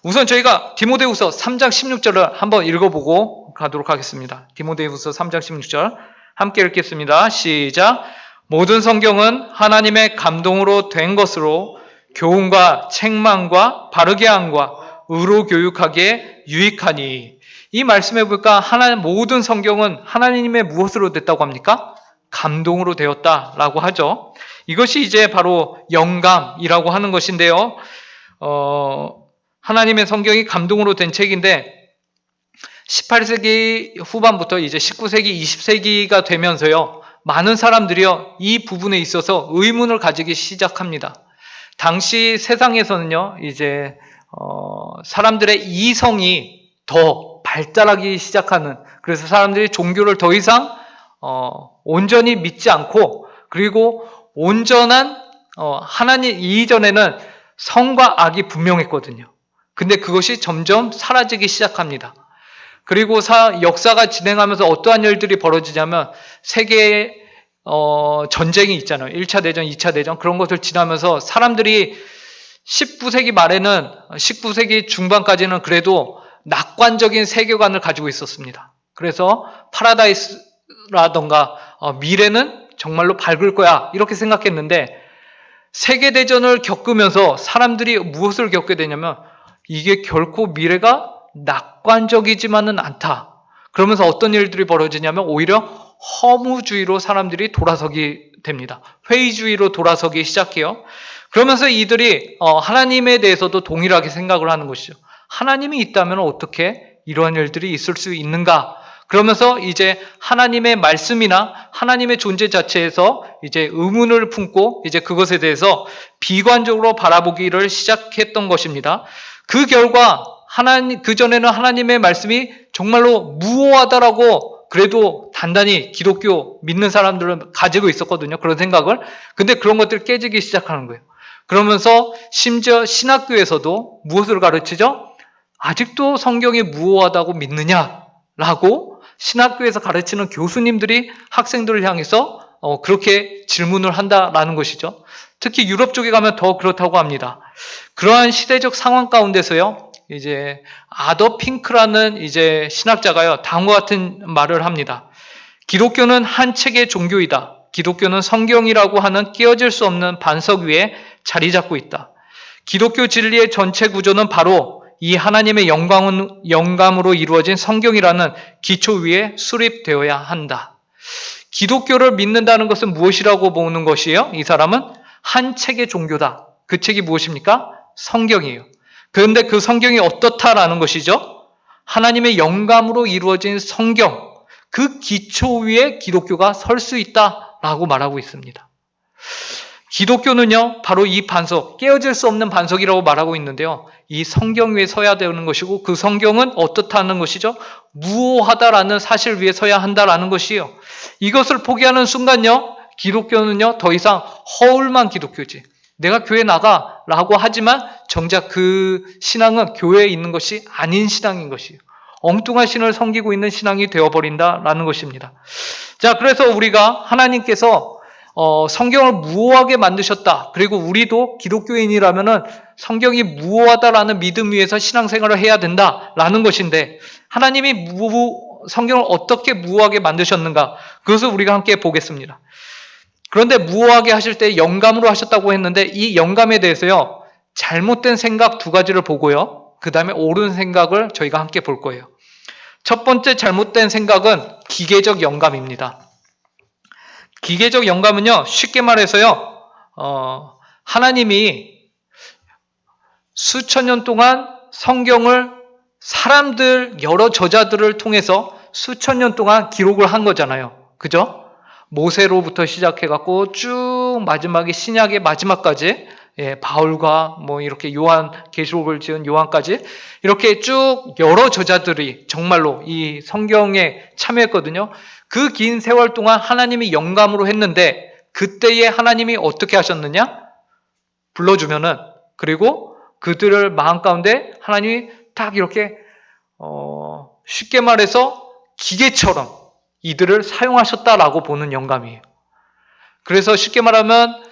우선 저희가 디모데후서 3장 16절을 한번 읽어보고 가도록 하겠습니다. 디모데후서 3장 16절 함께 읽겠습니다. 시작. 모든 성경은 하나님의 감동으로 된 것으로 교훈과 책망과 바르게 함과 의로 교육하기에 유익하니. 이 말씀해 볼까? 모든 성경은 하나님의 무엇으로 됐다고 합니까? 감동으로 되었다라고 하죠. 이것이 이제 바로 영감이라고 하는 것인데요. 하나님의 성경이 감동으로 된 책인데 18세기 후반부터 이제 19세기, 20세기가 되면서요, 많은 사람들이요, 이 부분에 있어서 의문을 가지기 시작합니다. 당시 세상에서는요, 이제 사람들의 이성이 더 발달하기 시작하는, 그래서 사람들이 종교를 더 이상 온전히 믿지 않고, 그리고 온전한 하나님 이전에는 성과 악이 분명했거든요. 근데 그것이 점점 사라지기 시작합니다. 그리고 역사가 진행하면서 어떠한 일들이 벌어지냐면 세계 전쟁이 있잖아요. 1차 대전, 2차 대전, 그런 것을 지나면서 사람들이 19세기 말에는 19세기 중반까지는 그래도 낙관적인 세계관을 가지고 있었습니다. 그래서 파라다이스라던가 미래는 정말로 밝을 거야 이렇게 생각했는데, 세계대전을 겪으면서 사람들이 무엇을 겪게 되냐면 이게 결코 미래가 낙관적이지만은 않다. 그러면서 어떤 일들이 벌어지냐면 오히려 허무주의로 사람들이 돌아서게 됩니다. 회의주의로 돌아서기 시작해요. 그러면서 이들이 하나님에 대해서도 동일하게 생각을 하는 것이죠. 하나님이 있다면 어떻게 이러한 일들이 있을 수 있는가? 그러면서 이제 하나님의 말씀이나 하나님의 존재 자체에서 이제 의문을 품고 이제 그것에 대해서 비관적으로 바라보기를 시작했던 것입니다. 그 결과 그전에는 하나님의 말씀이 정말로 무오하다라고 그래도 단단히 기독교 믿는 사람들은 가지고 있었거든요. 그런 생각을. 근데 그런 것들이 깨지기 시작하는 거예요. 그러면서 심지어 신학교에서도 무엇을 가르치죠? 아직도 성경이 무오하다고 믿느냐라고 신학교에서 가르치는 교수님들이 학생들을 향해서 그렇게 질문을 한다라는 것이죠. 특히 유럽 쪽에 가면 더 그렇다고 합니다. 그러한 시대적 상황 가운데서요, 이제 아더 핑크라는 이제 신학자가요, 다음과 같은 말을 합니다. 기독교는 한 책의 종교이다. 기독교는 성경이라고 하는 끼어질 수 없는 반석 위에 자리 잡고 있다. 기독교 진리의 전체 구조는 바로 이 하나님의 영감으로 이루어진 성경이라는 기초 위에 수립되어야 한다. 기독교를 믿는다는 것은 무엇이라고 보는 것이에요? 이 사람은 한 책의 종교다. 그 책이 무엇입니까? 성경이에요. 그런데 그 성경이 어떻다라는 것이죠? 하나님의 영감으로 이루어진 성경, 그 기초 위에 기독교가 설 수 있다라고 말하고 있습니다. 기독교는요, 바로 이 반석, 깨어질 수 없는 반석이라고 말하고 있는데요. 이 성경 위에 서야 되는 것이고, 그 성경은 어떻다는 것이죠? 무오하다라는 사실 위에 서야 한다라는 것이에요. 이것을 포기하는 순간요, 기독교는요, 더 이상 허울만 기독교지. 내가 교회 나가라고 하지만 정작 그 신앙은 교회에 있는 것이 아닌 신앙인 것이에요. 엉뚱한 신을 섬기고 있는 신앙이 되어버린다라는 것입니다. 자, 그래서 우리가 하나님께서 성경을 무오하게 만드셨다. 그리고 우리도 기독교인이라면은 성경이 무오하다라는 믿음 위에서 신앙생활을 해야 된다라는 것인데, 하나님이 성경을 어떻게 무오하게 만드셨는가? 그것을 우리가 함께 보겠습니다. 그런데 무오하게 하실 때 영감으로 하셨다고 했는데, 이 영감에 대해서요, 잘못된 생각 두 가지를 보고요, 그 다음에 옳은 생각을 저희가 함께 볼 거예요. 첫 번째 잘못된 생각은 기계적 영감입니다. 기계적 영감은요, 쉽게 말해서요, 하나님이 수천 년 동안 성경을 여러 저자들을 통해서 수천 년 동안 기록을 한 거잖아요. 그죠? 모세로부터 시작해갖고 쭉 마지막에 신약의 마지막까지, 바울과 이렇게 계시록을 지은 요한까지 이렇게 쭉 여러 저자들이 정말로 이 성경에 참여했거든요. 그 긴 세월 동안 하나님이 영감으로 했는데, 그때에 하나님이 어떻게 하셨느냐? 불러주면은, 그리고 그들을 마음 가운데 하나님이 딱 이렇게 쉽게 말해서 기계처럼 이들을 사용하셨다라고 보는 영감이에요. 그래서 쉽게 말하면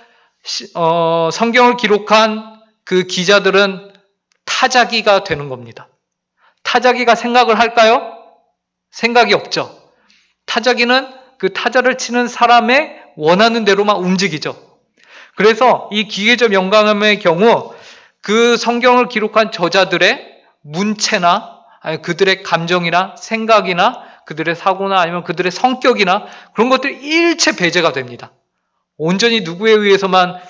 성경을 기록한 그 기자들은 타자기가 되는 겁니다. 타자기가 생각을 할까요? 생각이 없죠. 타자기는 그 타자를 치는 사람의 원하는 대로만 움직이죠. 그래서 이 기계적 영감의 경우 그 성경을 기록한 저자들의 문체나 아니 그들의 감정이나 생각이나 그들의 사고나 아니면 그들의 성격이나 그런 것들이 일체 배제가 됩니다. 온전히 누구에 의해서만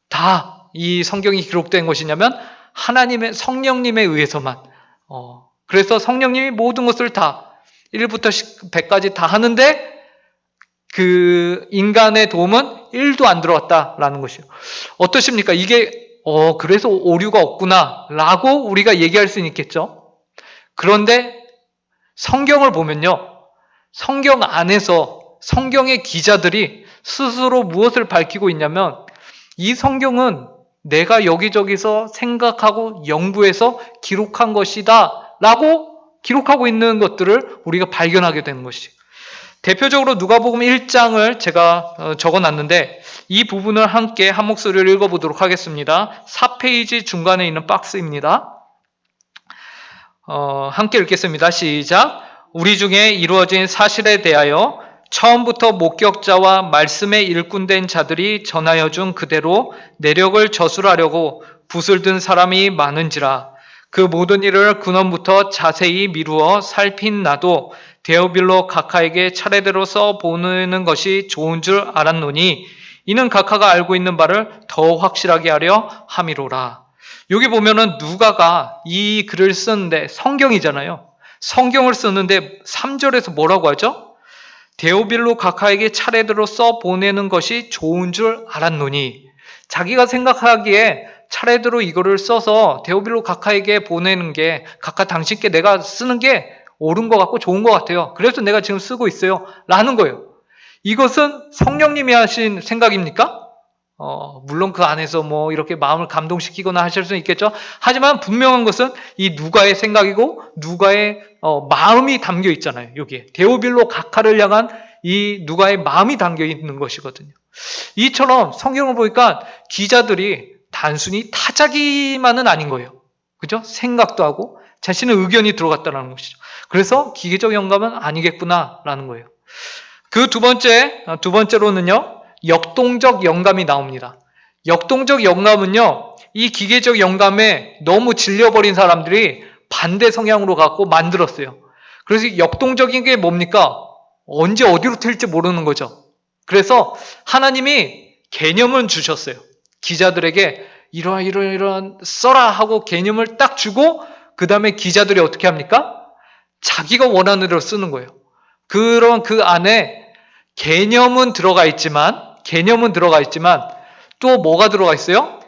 다 이 성경이 기록된 것이냐면 하나님의 성령님에 의해서만. 그래서 성령님이 모든 것을 다 1부터 100까지 다 하는데 그 인간의 도움은 1도 안 들어왔다라는 것이에요. 어떠십니까? 이게 그래서 오류가 없구나 라고 우리가 얘기할 수는 있겠죠. 그런데 성경을 보면요, 성경 안에서 성경의 기자들이 스스로 무엇을 밝히고 있냐면 이 성경은 내가 여기저기서 생각하고 연구해서 기록한 것이다 라고 기록하고 있는 것들을 우리가 발견하게 되는 것이에요. 대표적으로 누가복음 1장을 제가 적어놨는데 이 부분을 함께 한 목소리로 읽어보도록 하겠습니다. 4페이지 중간에 있는 박스입니다. 함께 읽겠습니다. 시작. 우리 중에 이루어진 사실에 대하여 처음부터 목격자와 말씀에 일꾼된 자들이 전하여 준 그대로 내력을 저술하려고 붓을 든 사람이 많은지라. 그 모든 일을 근원부터 자세히 미루어 살핀 나도 데오빌로 각하에게 차례대로 써보는 것이 좋은 줄 알았노니 이는 각하가 알고 있는 바를 더 확실하게 하려 함이로라. 여기 보면은 누가가 이 글을 쓰는데 성경이잖아요. 성경을 쓰는데 3절에서 뭐라고 하죠? 데오빌로 각하에게 차례대로 써보내는 것이 좋은 줄 알았노니, 자기가 생각하기에 차례대로 이거를 써서 데오빌로 각하에게 보내는 게 각하 당신께 내가 쓰는 게 옳은 것 같고 좋은 것 같아요. 그래서 내가 지금 쓰고 있어요 라는 거예요. 이것은 성령님이 하신 생각입니까? 물론 그 안에서 뭐 이렇게 마음을 감동시키거나 하실 수는 있겠죠. 하지만 분명한 것은 이 누가의 생각이고 누가의 마음이 담겨 있잖아요. 여기에 데오빌로 각하를 향한 이 누가의 마음이 담겨 있는 것이거든요. 이처럼 성경을 보니까 기자들이 단순히 타자기만은 아닌 거예요. 그죠? 생각도 하고 자신의 의견이 들어갔다는 것이죠. 그래서 기계적 영감은 아니겠구나라는 거예요. 그 두 번째로는요. 역동적 영감이 나옵니다. 역동적 영감은요, 이 기계적 영감에 너무 질려버린 사람들이 반대 성향으로 갖고 만들었어요. 그래서 역동적인 게 뭡니까? 언제 어디로 튈지 모르는 거죠. 그래서 하나님이 개념은 주셨어요. 기자들에게 이러한 써라 하고 개념을 딱 주고 그 다음에 기자들이 어떻게 합니까? 자기가 원하는 대로 쓰는 거예요. 그런 그 안에 개념은 들어가 있지만 또 뭐가 들어가 있어요?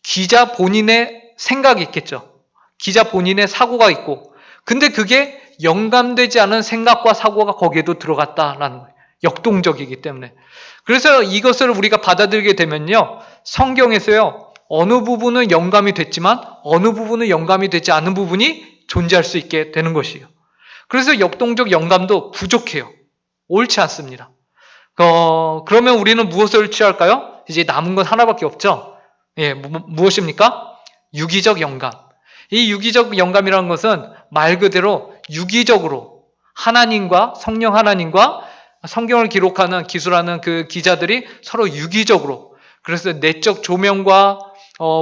기자 본인의 생각이 있겠죠. 기자 본인의 사고가 있고, 근데 그게 영감되지 않은 생각과 사고가 거기에도 들어갔다라는 거예요. 역동적이기 때문에. 그래서 이것을 우리가 받아들이게 되면요, 성경에서요, 어느 부분은 영감이 됐지만 어느 부분은 영감이 되지 않은 부분이 존재할 수 있게 되는 것이에요. 그래서 역동적 영감도 부족해요. 옳지 않습니다. 그러면 우리는 무엇을 취할까요? 이제 남은 건 하나밖에 없죠. 예, 무엇입니까? 유기적 영감. 이 유기적 영감이라는 것은 말 그대로 유기적으로 성령 하나님과 성경을 기록하는 기술하는 그 기자들이 서로 유기적으로, 그래서 내적 조명과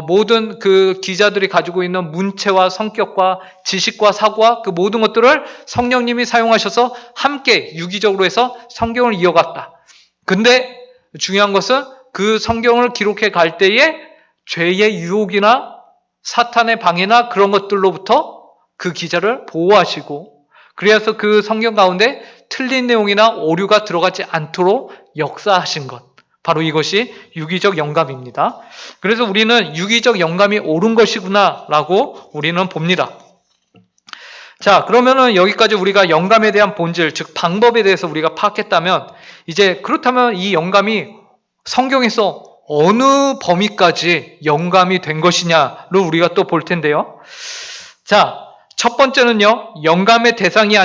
모든 그 기자들이 가지고 있는 문체와 성격과 지식과 사고와 그 모든 것들을 성령님이 사용하셔서 함께 유기적으로 해서 성경을 이어갔다. 근데 중요한 것은 그 성경을 기록해 갈 때에 죄의 유혹이나 사탄의 방해나 그런 것들로부터 그 기자를 보호하시고, 그래서 그 성경 가운데 틀린 내용이나 오류가 들어가지 않도록 역사하신 것, 바로 이것이 유기적 영감입니다. 그래서 우리는 유기적 영감이 옳은 것이구나 라고 우리는 봅니다. 자, 그러면은 여기까지 우리가 영감에 대한 본질, 즉 방법에 대해서 우리가 파악했다면, 이제 그렇다면 이 영감이 성경에서 어느 범위까지 영감이 된 것이냐를 우리가 또 볼 텐데요. 자, 첫 번째는요, 영감의 대상이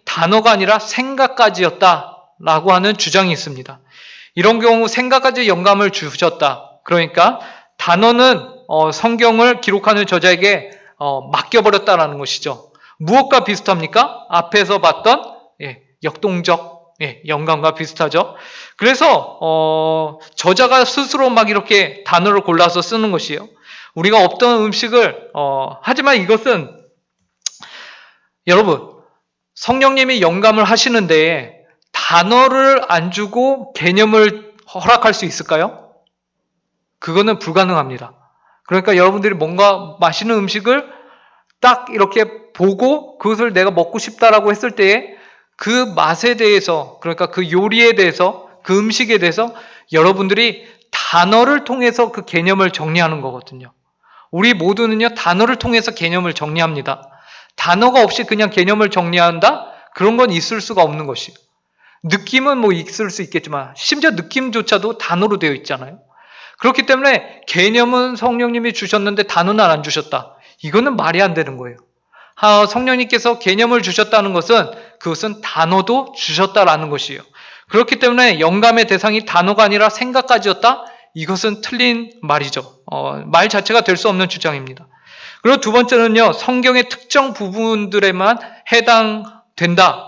단어가 아니라 생각까지였다라고 하는 주장이 있습니다. 이런 경우 생각까지 영감을 주셨다. 그러니까 단어는 성경을 기록하는 저자에게 맡겨버렸다라는 것이죠. 무엇과 비슷합니까? 앞에서 봤던 역동적 영감과 비슷하죠. 그래서 저자가 스스로 막 이렇게 단어를 골라서 쓰는 것이에요. 우리가 없던 음식을 하지만 이것은 여러분 성령님이 영감을 하시는데 단어를 안 주고 개념을 허락할 수 있을까요? 그거는 불가능합니다. 그러니까 여러분들이 뭔가 맛있는 음식을 딱 이렇게 보고 그것을 내가 먹고 싶다라고 했을 때에 그 맛에 대해서, 그러니까 그 요리에 대해서, 그 음식에 대해서 여러분들이 단어를 통해서 그 개념을 정리하는 거거든요. 우리 모두는요, 단어를 통해서 개념을 정리합니다. 단어가 없이 그냥 개념을 정리한다? 그런 건 있을 수가 없는 것이에요. 느낌은 뭐 있을 수 있겠지만, 심지어 느낌조차도 단어로 되어 있잖아요. 그렇기 때문에 개념은 성령님이 주셨는데 단어는 안 주셨다. 이거는 말이 안 되는 거예요. 성령님께서 개념을 주셨다는 것은 그것은 단어도 주셨다라는 것이에요. 그렇기 때문에 영감의 대상이 단어가 아니라 생각까지였다? 이것은 틀린 말이죠. 말 자체가 될 수 없는 주장입니다. 그리고 두 번째는요, 성경의 특정 부분들에만 해당된다.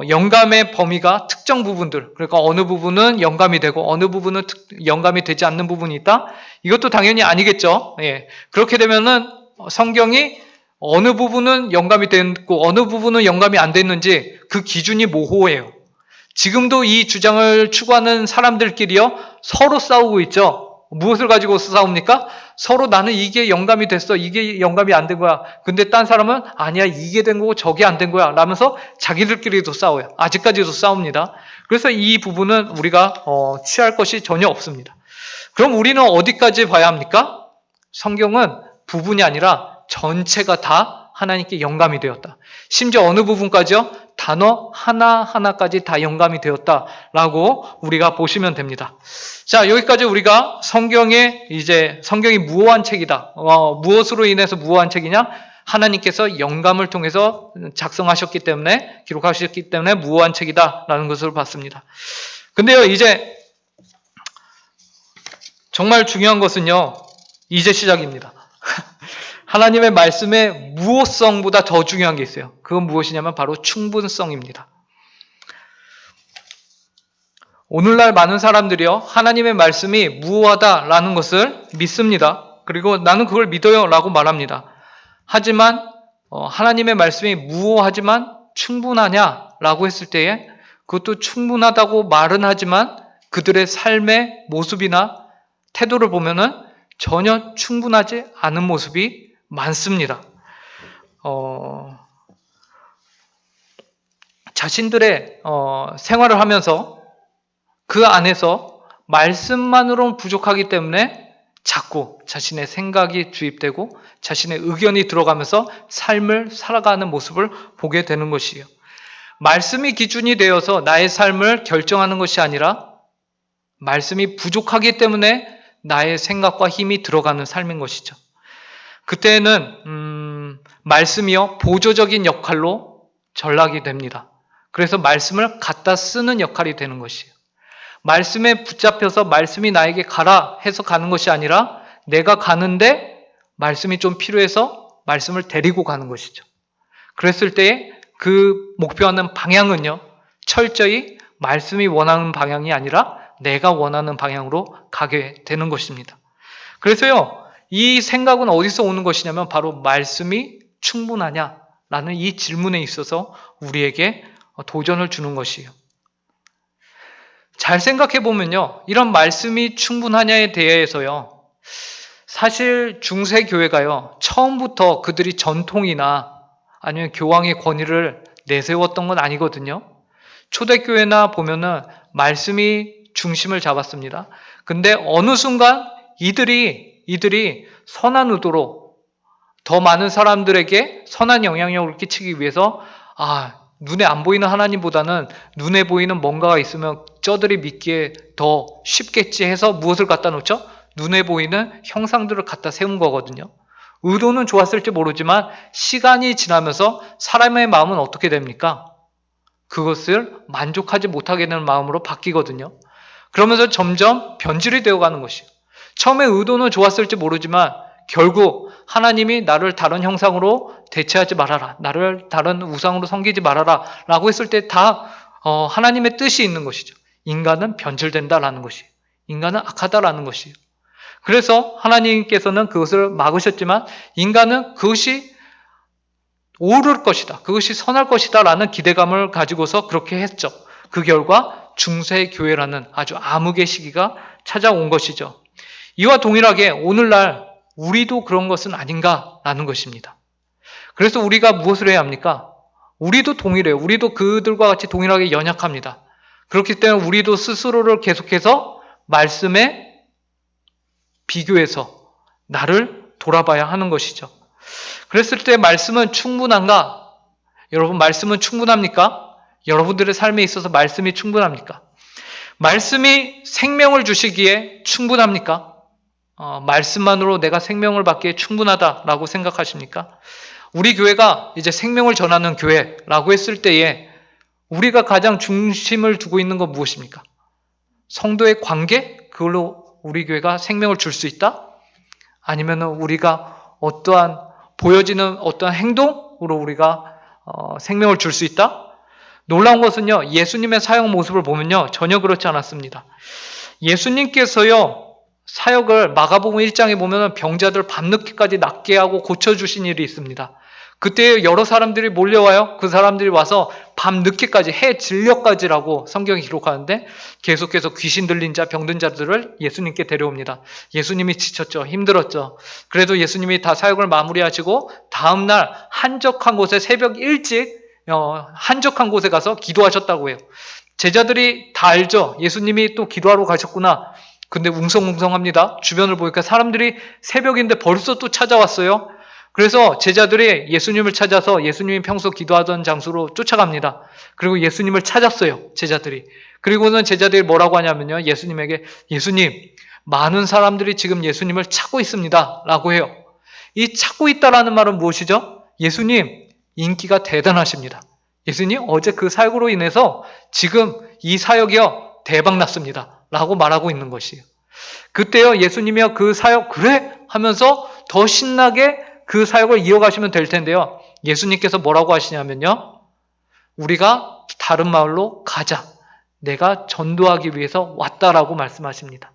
영감의 범위가 특정 부분들, 그러니까 어느 부분은 영감이 되고 어느 부분은 영감이 되지 않는 부분이 있다. 이것도 당연히 아니겠죠. 그렇게 되면은 성경이 어느 부분은 영감이 됐고 어느 부분은 영감이 안 됐는지 그 기준이 모호해요. 지금도 이 주장을 추구하는 사람들끼리요, 서로 싸우고 있죠. 무엇을 가지고 싸웁니까? 서로 나는 이게 영감이 됐어, 이게 영감이 안 된 거야. 근데 딴 사람은 아니야, 이게 된 거고 저게 안 된 거야 라면서 자기들끼리도 싸워요. 아직까지도 싸웁니다. 그래서 이 부분은 우리가 취할 것이 전혀 없습니다. 그럼 우리는 어디까지 봐야 합니까? 성경은 부분이 아니라 전체가 다 하나님께 영감이 되었다. 심지어 어느 부분까지요? 단어 하나하나까지 다 영감이 되었다라고 우리가 보시면 됩니다. 자, 여기까지 우리가 성경이 무효한 책이다. 무엇으로 인해서 무효한 책이냐? 하나님께서 영감을 통해서 작성하셨기 때문에, 기록하셨기 때문에 무효한 책이다라는 것을 봤습니다. 근데요, 이제 정말 중요한 것은요, 이제 시작입니다. 하나님의 말씀의 무효성보다 더 중요한 게 있어요. 그건 무엇이냐면 바로 충분성입니다. 오늘날 많은 사람들이요, 하나님의 말씀이 무효하다라는 것을 믿습니다. 그리고 나는 그걸 믿어요 라고 말합니다. 하지만 하나님의 말씀이 무효하지만 충분하냐라고 했을 때에 그것도 충분하다고 말은 하지만 그들의 삶의 모습이나 태도를 보면은 전혀 충분하지 않은 모습이 많습니다. 자신들의 생활을 하면서 그 안에서 말씀만으로는 부족하기 때문에 자꾸 자신의 생각이 주입되고 자신의 의견이 들어가면서 삶을 살아가는 모습을 보게 되는 것이에요. 말씀이 기준이 되어서 나의 삶을 결정하는 것이 아니라 말씀이 부족하기 때문에 나의 생각과 힘이 들어가는 삶인 것이죠. 그때는 말씀이요, 보조적인 역할로 전락이 됩니다. 그래서 말씀을 갖다 쓰는 역할이 되는 것이에요. 말씀에 붙잡혀서 말씀이 나에게 가라 해서 가는 것이 아니라 내가 가는데 말씀이 좀 필요해서 말씀을 데리고 가는 것이죠. 그랬을 때 그 목표하는 방향은요, 철저히 말씀이 원하는 방향이 아니라 내가 원하는 방향으로 가게 되는 것입니다. 그래서요, 이 생각은 어디서 오는 것이냐면 바로 말씀이 충분하냐라는 이 질문에 있어서 우리에게 도전을 주는 것이에요. 잘 생각해 보면요, 이런 말씀이 충분하냐에 대해서요, 사실 중세교회가요, 처음부터 그들이 전통이나 아니면 교황의 권위를 내세웠던 건 아니거든요. 초대교회나 보면은 말씀이 중심을 잡았습니다. 근데 어느 순간 이들이 선한 의도로 더 많은 사람들에게 선한 영향력을 끼치기 위해서 눈에 안 보이는 하나님보다는 눈에 보이는 뭔가가 있으면 저들이 믿기에 더 쉽겠지 해서 무엇을 갖다 놓죠? 눈에 보이는 형상들을 갖다 세운 거거든요. 의도는 좋았을지 모르지만 시간이 지나면서 사람의 마음은 어떻게 됩니까? 그것을 만족하지 못하게 되는 마음으로 바뀌거든요. 그러면서 점점 변질이 되어가는 것이에요. 처음에 의도는 좋았을지 모르지만 결국 하나님이 나를 다른 형상으로 대체하지 말아라, 나를 다른 우상으로 섬기지 말아라 라고 했을 때 다 하나님의 뜻이 있는 것이죠. 인간은 변질된다라는 것이에요. 인간은 악하다라는 것이에요. 그래서 하나님께서는 그것을 막으셨지만 인간은 그것이 옳을 것이다, 그것이 선할 것이다 라는 기대감을 가지고서 그렇게 했죠. 그 결과 중세교회라는 아주 암흑의 시기가 찾아온 것이죠. 이와 동일하게 오늘날 우리도 그런 것은 아닌가라는 것입니다. 그래서 우리가 무엇을 해야 합니까? 우리도 동일해요. 우리도 그들과 같이 동일하게 연약합니다. 그렇기 때문에 우리도 스스로를 계속해서 말씀에 비교해서 나를 돌아봐야 하는 것이죠. 그랬을 때 말씀은 충분한가? 여러분, 말씀은 충분합니까? 여러분들의 삶에 있어서 말씀이 충분합니까? 말씀이 생명을 주시기에 충분합니까? 말씀만으로 내가 생명을 받기에 충분하다라고 생각하십니까? 우리 교회가 이제 생명을 전하는 교회라고 했을 때에 우리가 가장 중심을 두고 있는 건 무엇입니까? 성도의 관계? 그걸로 우리 교회가 생명을 줄 수 있다? 아니면 우리가 보여지는 어떠한 행동으로 우리가 생명을 줄 수 있다? 놀라운 것은요, 예수님의 사역 모습을 보면요, 전혀 그렇지 않았습니다. 예수님께서요, 사역을 마가복음 1장에 보면 병자들 밤늦게까지 낫게 하고 고쳐주신 일이 있습니다. 그때 여러 사람들이 몰려와요. 그 사람들이 와서 밤늦게까지, 해 진려까지라고 성경이 기록하는데 계속해서 귀신 들린 자, 병든 자들을 예수님께 데려옵니다. 예수님이 지쳤죠. 힘들었죠. 그래도 예수님이 다 사역을 마무리하시고 다음날 한적한 곳에 새벽 일찍 한적한 곳에 가서 기도하셨다고 해요. 제자들이 다 알죠. 예수님이 또 기도하러 가셨구나. 근데 웅성웅성합니다. 주변을 보니까 사람들이 새벽인데 벌써 또 찾아왔어요. 그래서 제자들이 예수님을 찾아서 예수님이 평소 기도하던 장소로 쫓아갑니다. 그리고 예수님을 찾았어요, 제자들이. 그리고는 제자들이 뭐라고 하냐면요, 예수님에게, 예수님, 많은 사람들이 지금 예수님을 찾고 있습니다 라고 해요. 이 찾고 있다라는 말은 무엇이죠? 예수님 인기가 대단하십니다. 예수님 어제 그 사역으로 인해서 지금 이 사역이요 대박났습니다 라고 말하고 있는 것이에요. 그때요 예수님이요 그 사역 그래? 하면서 더 신나게 그 사역을 이어가시면 될 텐데요. 예수님께서 뭐라고 하시냐면요, 우리가 다른 마을로 가자. 내가 전도하기 위해서 왔다라고 말씀하십니다.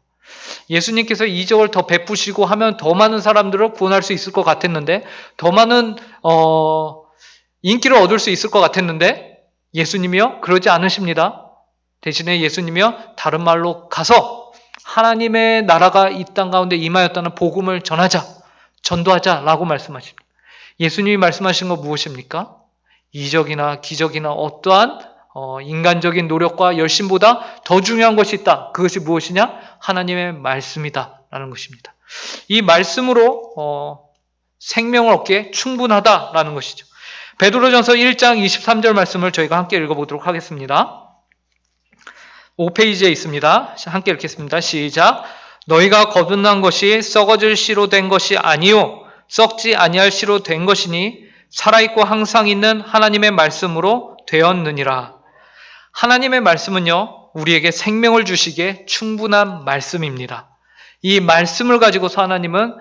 예수님께서 이적을 더 베푸시고 하면 더 많은 사람들을 구원할 수 있을 것 같았는데, 더 많은 인기를 얻을 수 있을 것 같았는데, 예수님이요 그러지 않으십니다. 대신에 예수님이요 다른 마을로 가서 하나님의 나라가 이 땅 가운데 임하였다는 복음을 전하자, 전도하자라고 말씀하십니다. 예수님이 말씀하신 건 무엇입니까? 이적이나 기적이나 어떠한 인간적인 노력과 열심보다 더 중요한 것이 있다. 그것이 무엇이냐? 하나님의 말씀이다 라는 것입니다. 이 말씀으로 생명을 얻기에 충분하다라는 것이죠. 베드로전서 1장 23절 말씀을 저희가 함께 읽어보도록 하겠습니다. 5페이지에 있습니다. 함께 읽겠습니다. 시작. 너희가 거듭난 것이 썩어질 씨로 된 것이 아니요 썩지 아니할 씨로 된 것이니 살아있고 항상 있는 하나님의 말씀으로 되었느니라. 하나님의 말씀은요 우리에게 생명을 주시기에 충분한 말씀입니다. 이 말씀을 가지고서 하나님은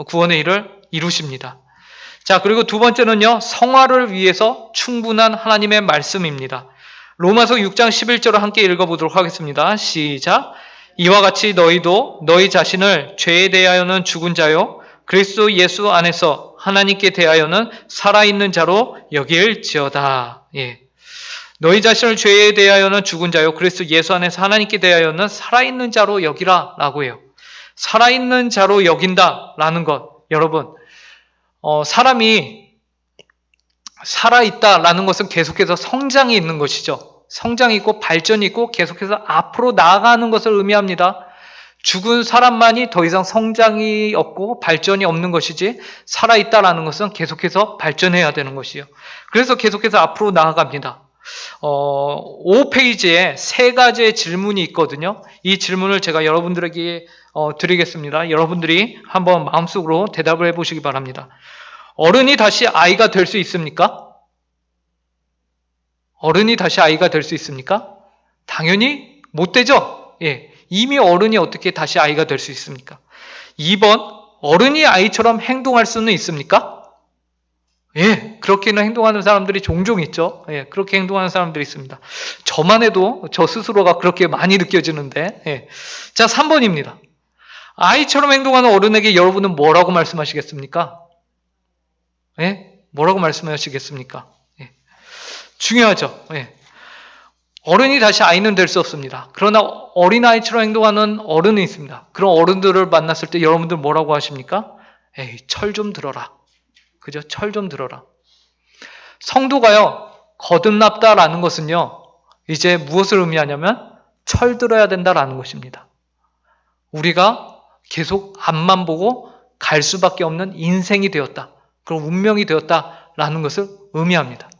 구원의 일을 이루십니다. 자, 그리고 두 번째는요 성화를 위해서 충분한 하나님의 말씀입니다. 로마서 6장 11절을 함께 읽어보도록 하겠습니다. 시작. 이와 같이 너희도 너희 자신을 죄에 대하여는 죽은 자요 그리스도 예수 안에서 하나님께 대하여는 살아있는 자로 여길지어다. 예. 너희 자신을 죄에 대하여는 죽은 자요 그리스도 예수 안에서 하나님께 대하여는 살아있는 자로 여기라 라고 해요. 살아있는 자로 여긴다라는 것, 여러분 사람이 살아있다라는 것은 계속해서 성장이 있는 것이죠. 성장이 있고 발전이 있고 계속해서 앞으로 나아가는 것을 의미합니다. 죽은 사람만이 더 이상 성장이 없고 발전이 없는 것이지 살아있다라는 것은 계속해서 발전해야 되는 것이에요. 그래서 계속해서 앞으로 나아갑니다. 5페이지에 세 가지의 질문이 있거든요. 이 질문을 제가 여러분들에게 드리겠습니다. 여러분들이 한번 마음속으로 대답을 해보시기 바랍니다. 어른이 다시 아이가 될 수 있습니까? 어른이 다시 아이가 될 수 있습니까? 당연히 못 되죠. 예, 이미 어른이 어떻게 다시 아이가 될 수 있습니까? 2번, 어른이 아이처럼 행동할 수는 있습니까? 예, 그렇게는 행동하는 사람들이 종종 있죠. 예, 그렇게 행동하는 사람들이 있습니다. 저만 해도 저 스스로가 그렇게 많이 느껴지는데, 예. 자, 3번입니다. 아이처럼 행동하는 어른에게 여러분은 뭐라고 말씀하시겠습니까? 예? 뭐라고 말씀하시겠습니까? 예. 중요하죠. 예. 어른이 다시 아이는 될 수 없습니다. 그러나 어린아이처럼 행동하는 어른이 있습니다. 그런 어른들을 만났을 때 여러분들 뭐라고 하십니까? 에이, 철 좀 들어라. 그죠? 철 좀 들어라. 성도가요, 거듭났다라는 것은요, 이제 무엇을 의미하냐면 철 들어야 된다라는 것입니다. 우리가 계속 앞만 보고 갈 수밖에 없는 인생이 되었다. 그런 운명이 되었다라는 것을 의미합니다.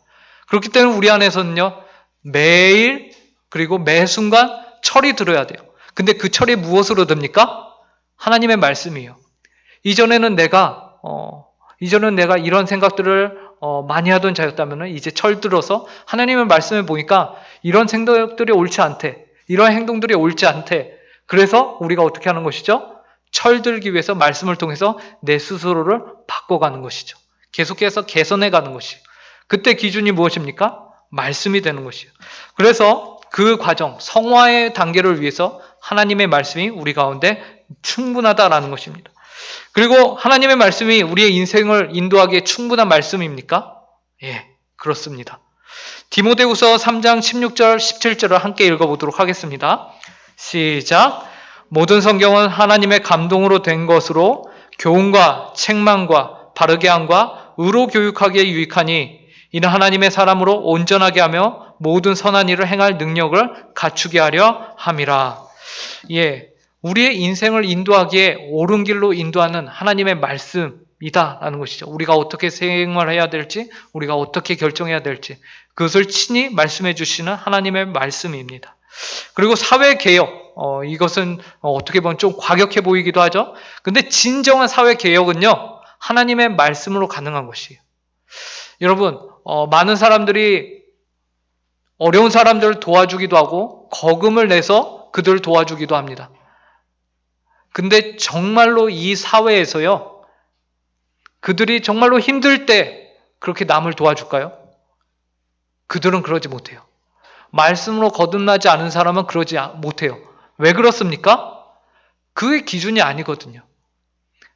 그렇기 때문에 우리 안에서는요, 매일 그리고 매 순간 철이 들어야 돼요. 근데 그 철이 무엇으로 듭니까? 하나님의 말씀이에요. 이전에는 내가 이런 생각들을 많이 하던 자였다면 이제 철 들어서 하나님의 말씀을 보니까 이런 생각들이 옳지 않대. 이런 행동들이 옳지 않대. 그래서 우리가 어떻게 하는 것이죠? 철 들기 위해서 말씀을 통해서 내 스스로를 바꿔가는 것이죠. 계속해서 개선해가는 것이죠. 그때 기준이 무엇입니까? 말씀이 되는 것이에요. 그래서 그 과정, 성화의 단계를 위해서 하나님의 말씀이 우리 가운데 충분하다라는 것입니다. 그리고 하나님의 말씀이 우리의 인생을 인도하기에 충분한 말씀입니까? 예, 그렇습니다. 디모데후서 3장 16절, 17절을 함께 읽어보도록 하겠습니다. 시작. 모든 성경은 하나님의 감동으로 된 것으로 교훈과 책망과 바르게 함과 의로 교육하기에 유익하니 이는 하나님의 사람으로 온전하게 하며 모든 선한 일을 행할 능력을 갖추게 하려 함이라. 예, 우리의 인생을 인도하기에 옳은 길로 인도하는 하나님의 말씀이다라는 것이죠. 우리가 어떻게 생활해야 될지, 우리가 어떻게 결정해야 될지 그것을 친히 말씀해 주시는 하나님의 말씀입니다. 그리고 사회개혁, 이것은 어떻게 보면 좀 과격해 보이기도 하죠. 근데 진정한 사회개혁은요, 하나님의 말씀으로 가능한 것이에요. 여러분, 많은 사람들이 어려운 사람들을 도와주기도 하고 거금을 내서 그들을 도와주기도 합니다. 근데 정말로 이 사회에서요, 그들이 정말로 힘들 때 그렇게 남을 도와줄까요? 그들은 그러지 못해요. 말씀으로 거듭나지 않은 사람은 그러지 못해요. 왜 그렇습니까? 그게 기준이 아니거든요.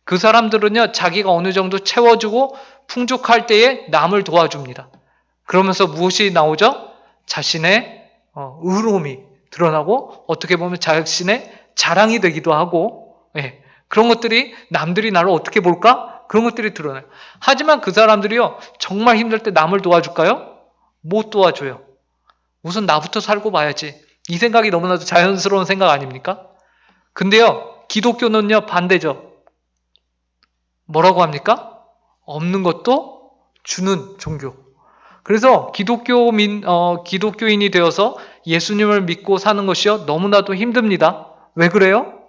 그 사람들은요, 자기가 어느 정도 채워주고 풍족할 때에 남을 도와줍니다. 그러면서 무엇이 나오죠? 자신의 의로움이 드러나고 어떻게 보면 자신의 자랑이 되기도 하고, 예, 그런 것들이 남들이 나를 어떻게 볼까? 그런 것들이 드러나요. 하지만 그 사람들이요, 정말 힘들 때 남을 도와줄까요? 못 도와줘요. 우선 나부터 살고 봐야지. 이 생각이 너무나도 자연스러운 생각 아닙니까? 근데요, 기독교는요, 반대죠. 뭐라고 합니까? 없는 것도 주는 종교. 그래서 기독교인이 되어서 예수님을 믿고 사는 것이요, 너무나도 힘듭니다. 왜 그래요?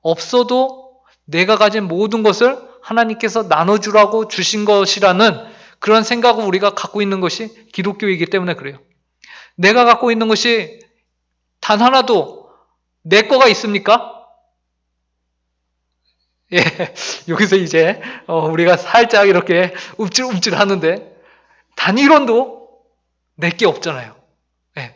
없어도 내가 가진 모든 것을 하나님께서 나눠주라고 주신 것이라는 그런 생각을 우리가 갖고 있는 것이 기독교이기 때문에 그래요. 내가 갖고 있는 것이 단 하나도 내 거가 있습니까? 예, 여기서 이제 우리가 살짝 이렇게 움찔움찔 하는데 단 1원도 내 게 없잖아요. 예,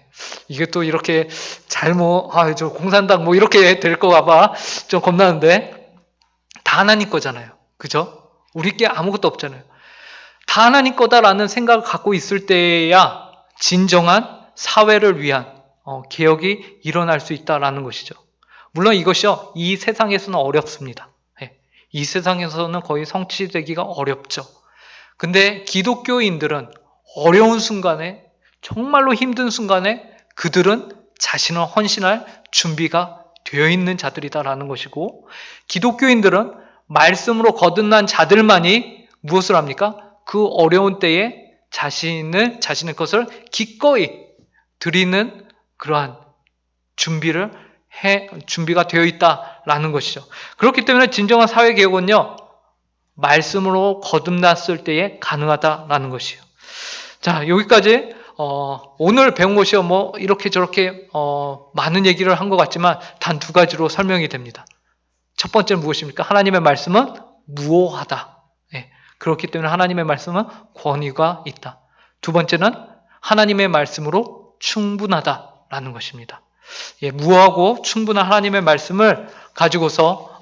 이게 또 이렇게 잘못 저 공산당 뭐 이렇게 될 거가 봐 좀 겁나는데 다 하나님 거잖아요. 그죠? 우리 게 아무것도 없잖아요. 다 하나님 거다라는 생각을 갖고 있을 때야 진정한 사회를 위한 개혁이 일어날 수 있다라는 것이죠. 물론 이것이요, 이 세상에서는 어렵습니다. 이 세상에서는 거의 성취되기가 어렵죠. 근데 기독교인들은 어려운 순간에, 정말로 힘든 순간에 그들은 자신을 헌신할 준비가 되어 있는 자들이다라는 것이고, 기독교인들은 말씀으로 거듭난 자들만이 무엇을 합니까? 그 어려운 때에 자신의 것을 기꺼이 드리는 그러한 준비를 준비가 되어 있다라는 것이죠. 그렇기 때문에 진정한 사회개혁은요, 말씀으로 거듭났을 때에 가능하다라는 것이에요. 자, 여기까지 오늘 배운 것이요, 뭐 이렇게 저렇게 많은 얘기를 한 것 같지만 단 두 가지로 설명이 됩니다. 첫 번째는 무엇입니까? 하나님의 말씀은 무오하다. 예, 그렇기 때문에 하나님의 말씀은 권위가 있다. 두 번째는 하나님의 말씀으로 충분하다라는 것입니다. 예, 무오하고 충분한 하나님의 말씀을 가지고서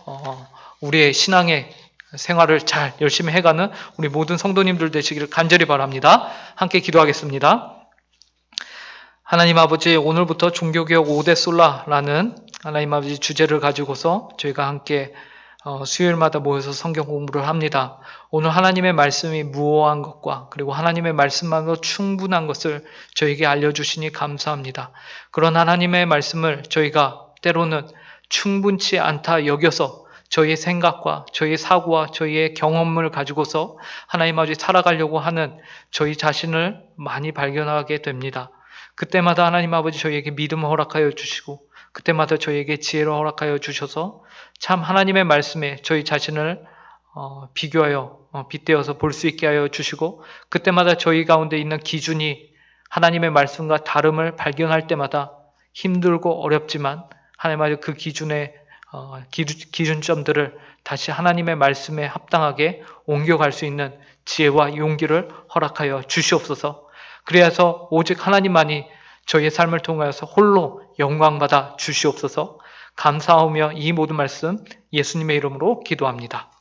우리의 신앙의 생활을 잘 열심히 해가는 우리 모든 성도님들 되시기를 간절히 바랍니다. 함께 기도하겠습니다. 하나님 아버지, 오늘부터 종교개혁 5대 솔라라는 하나님 아버지 주제를 가지고서 저희가 함께 수요일마다 모여서 성경 공부를 합니다. 오늘 하나님의 말씀이 무오한 것과 그리고 하나님의 말씀만으로 충분한 것을 저에게 알려주시니 감사합니다. 그런 하나님의 말씀을 저희가 때로는 충분치 않다 여겨서 저희의 생각과 저희의 사고와 저희의 경험을 가지고서 하나님 아버지 살아가려고 하는 저희 자신을 많이 발견하게 됩니다. 그때마다 하나님 아버지 저희에게 믿음을 허락하여 주시고 그때마다 저희에게 지혜를 허락하여 주셔서 참 하나님의 말씀에 저희 자신을 비교하여 빗대어서 볼 수 있게 하여 주시고 그때마다 저희 가운데 있는 기준이 하나님의 말씀과 다름을 발견할 때마다 힘들고 어렵지만 하나님 아버지 그 기준의 기준점들을 다시 하나님의 말씀에 합당하게 옮겨갈 수 있는 지혜와 용기를 허락하여 주시옵소서. 그래서 오직 하나님만이 저희의 삶을 통하여서 홀로 영광받아 주시옵소서. 감사하며 이 모든 말씀 예수님의 이름으로 기도합니다.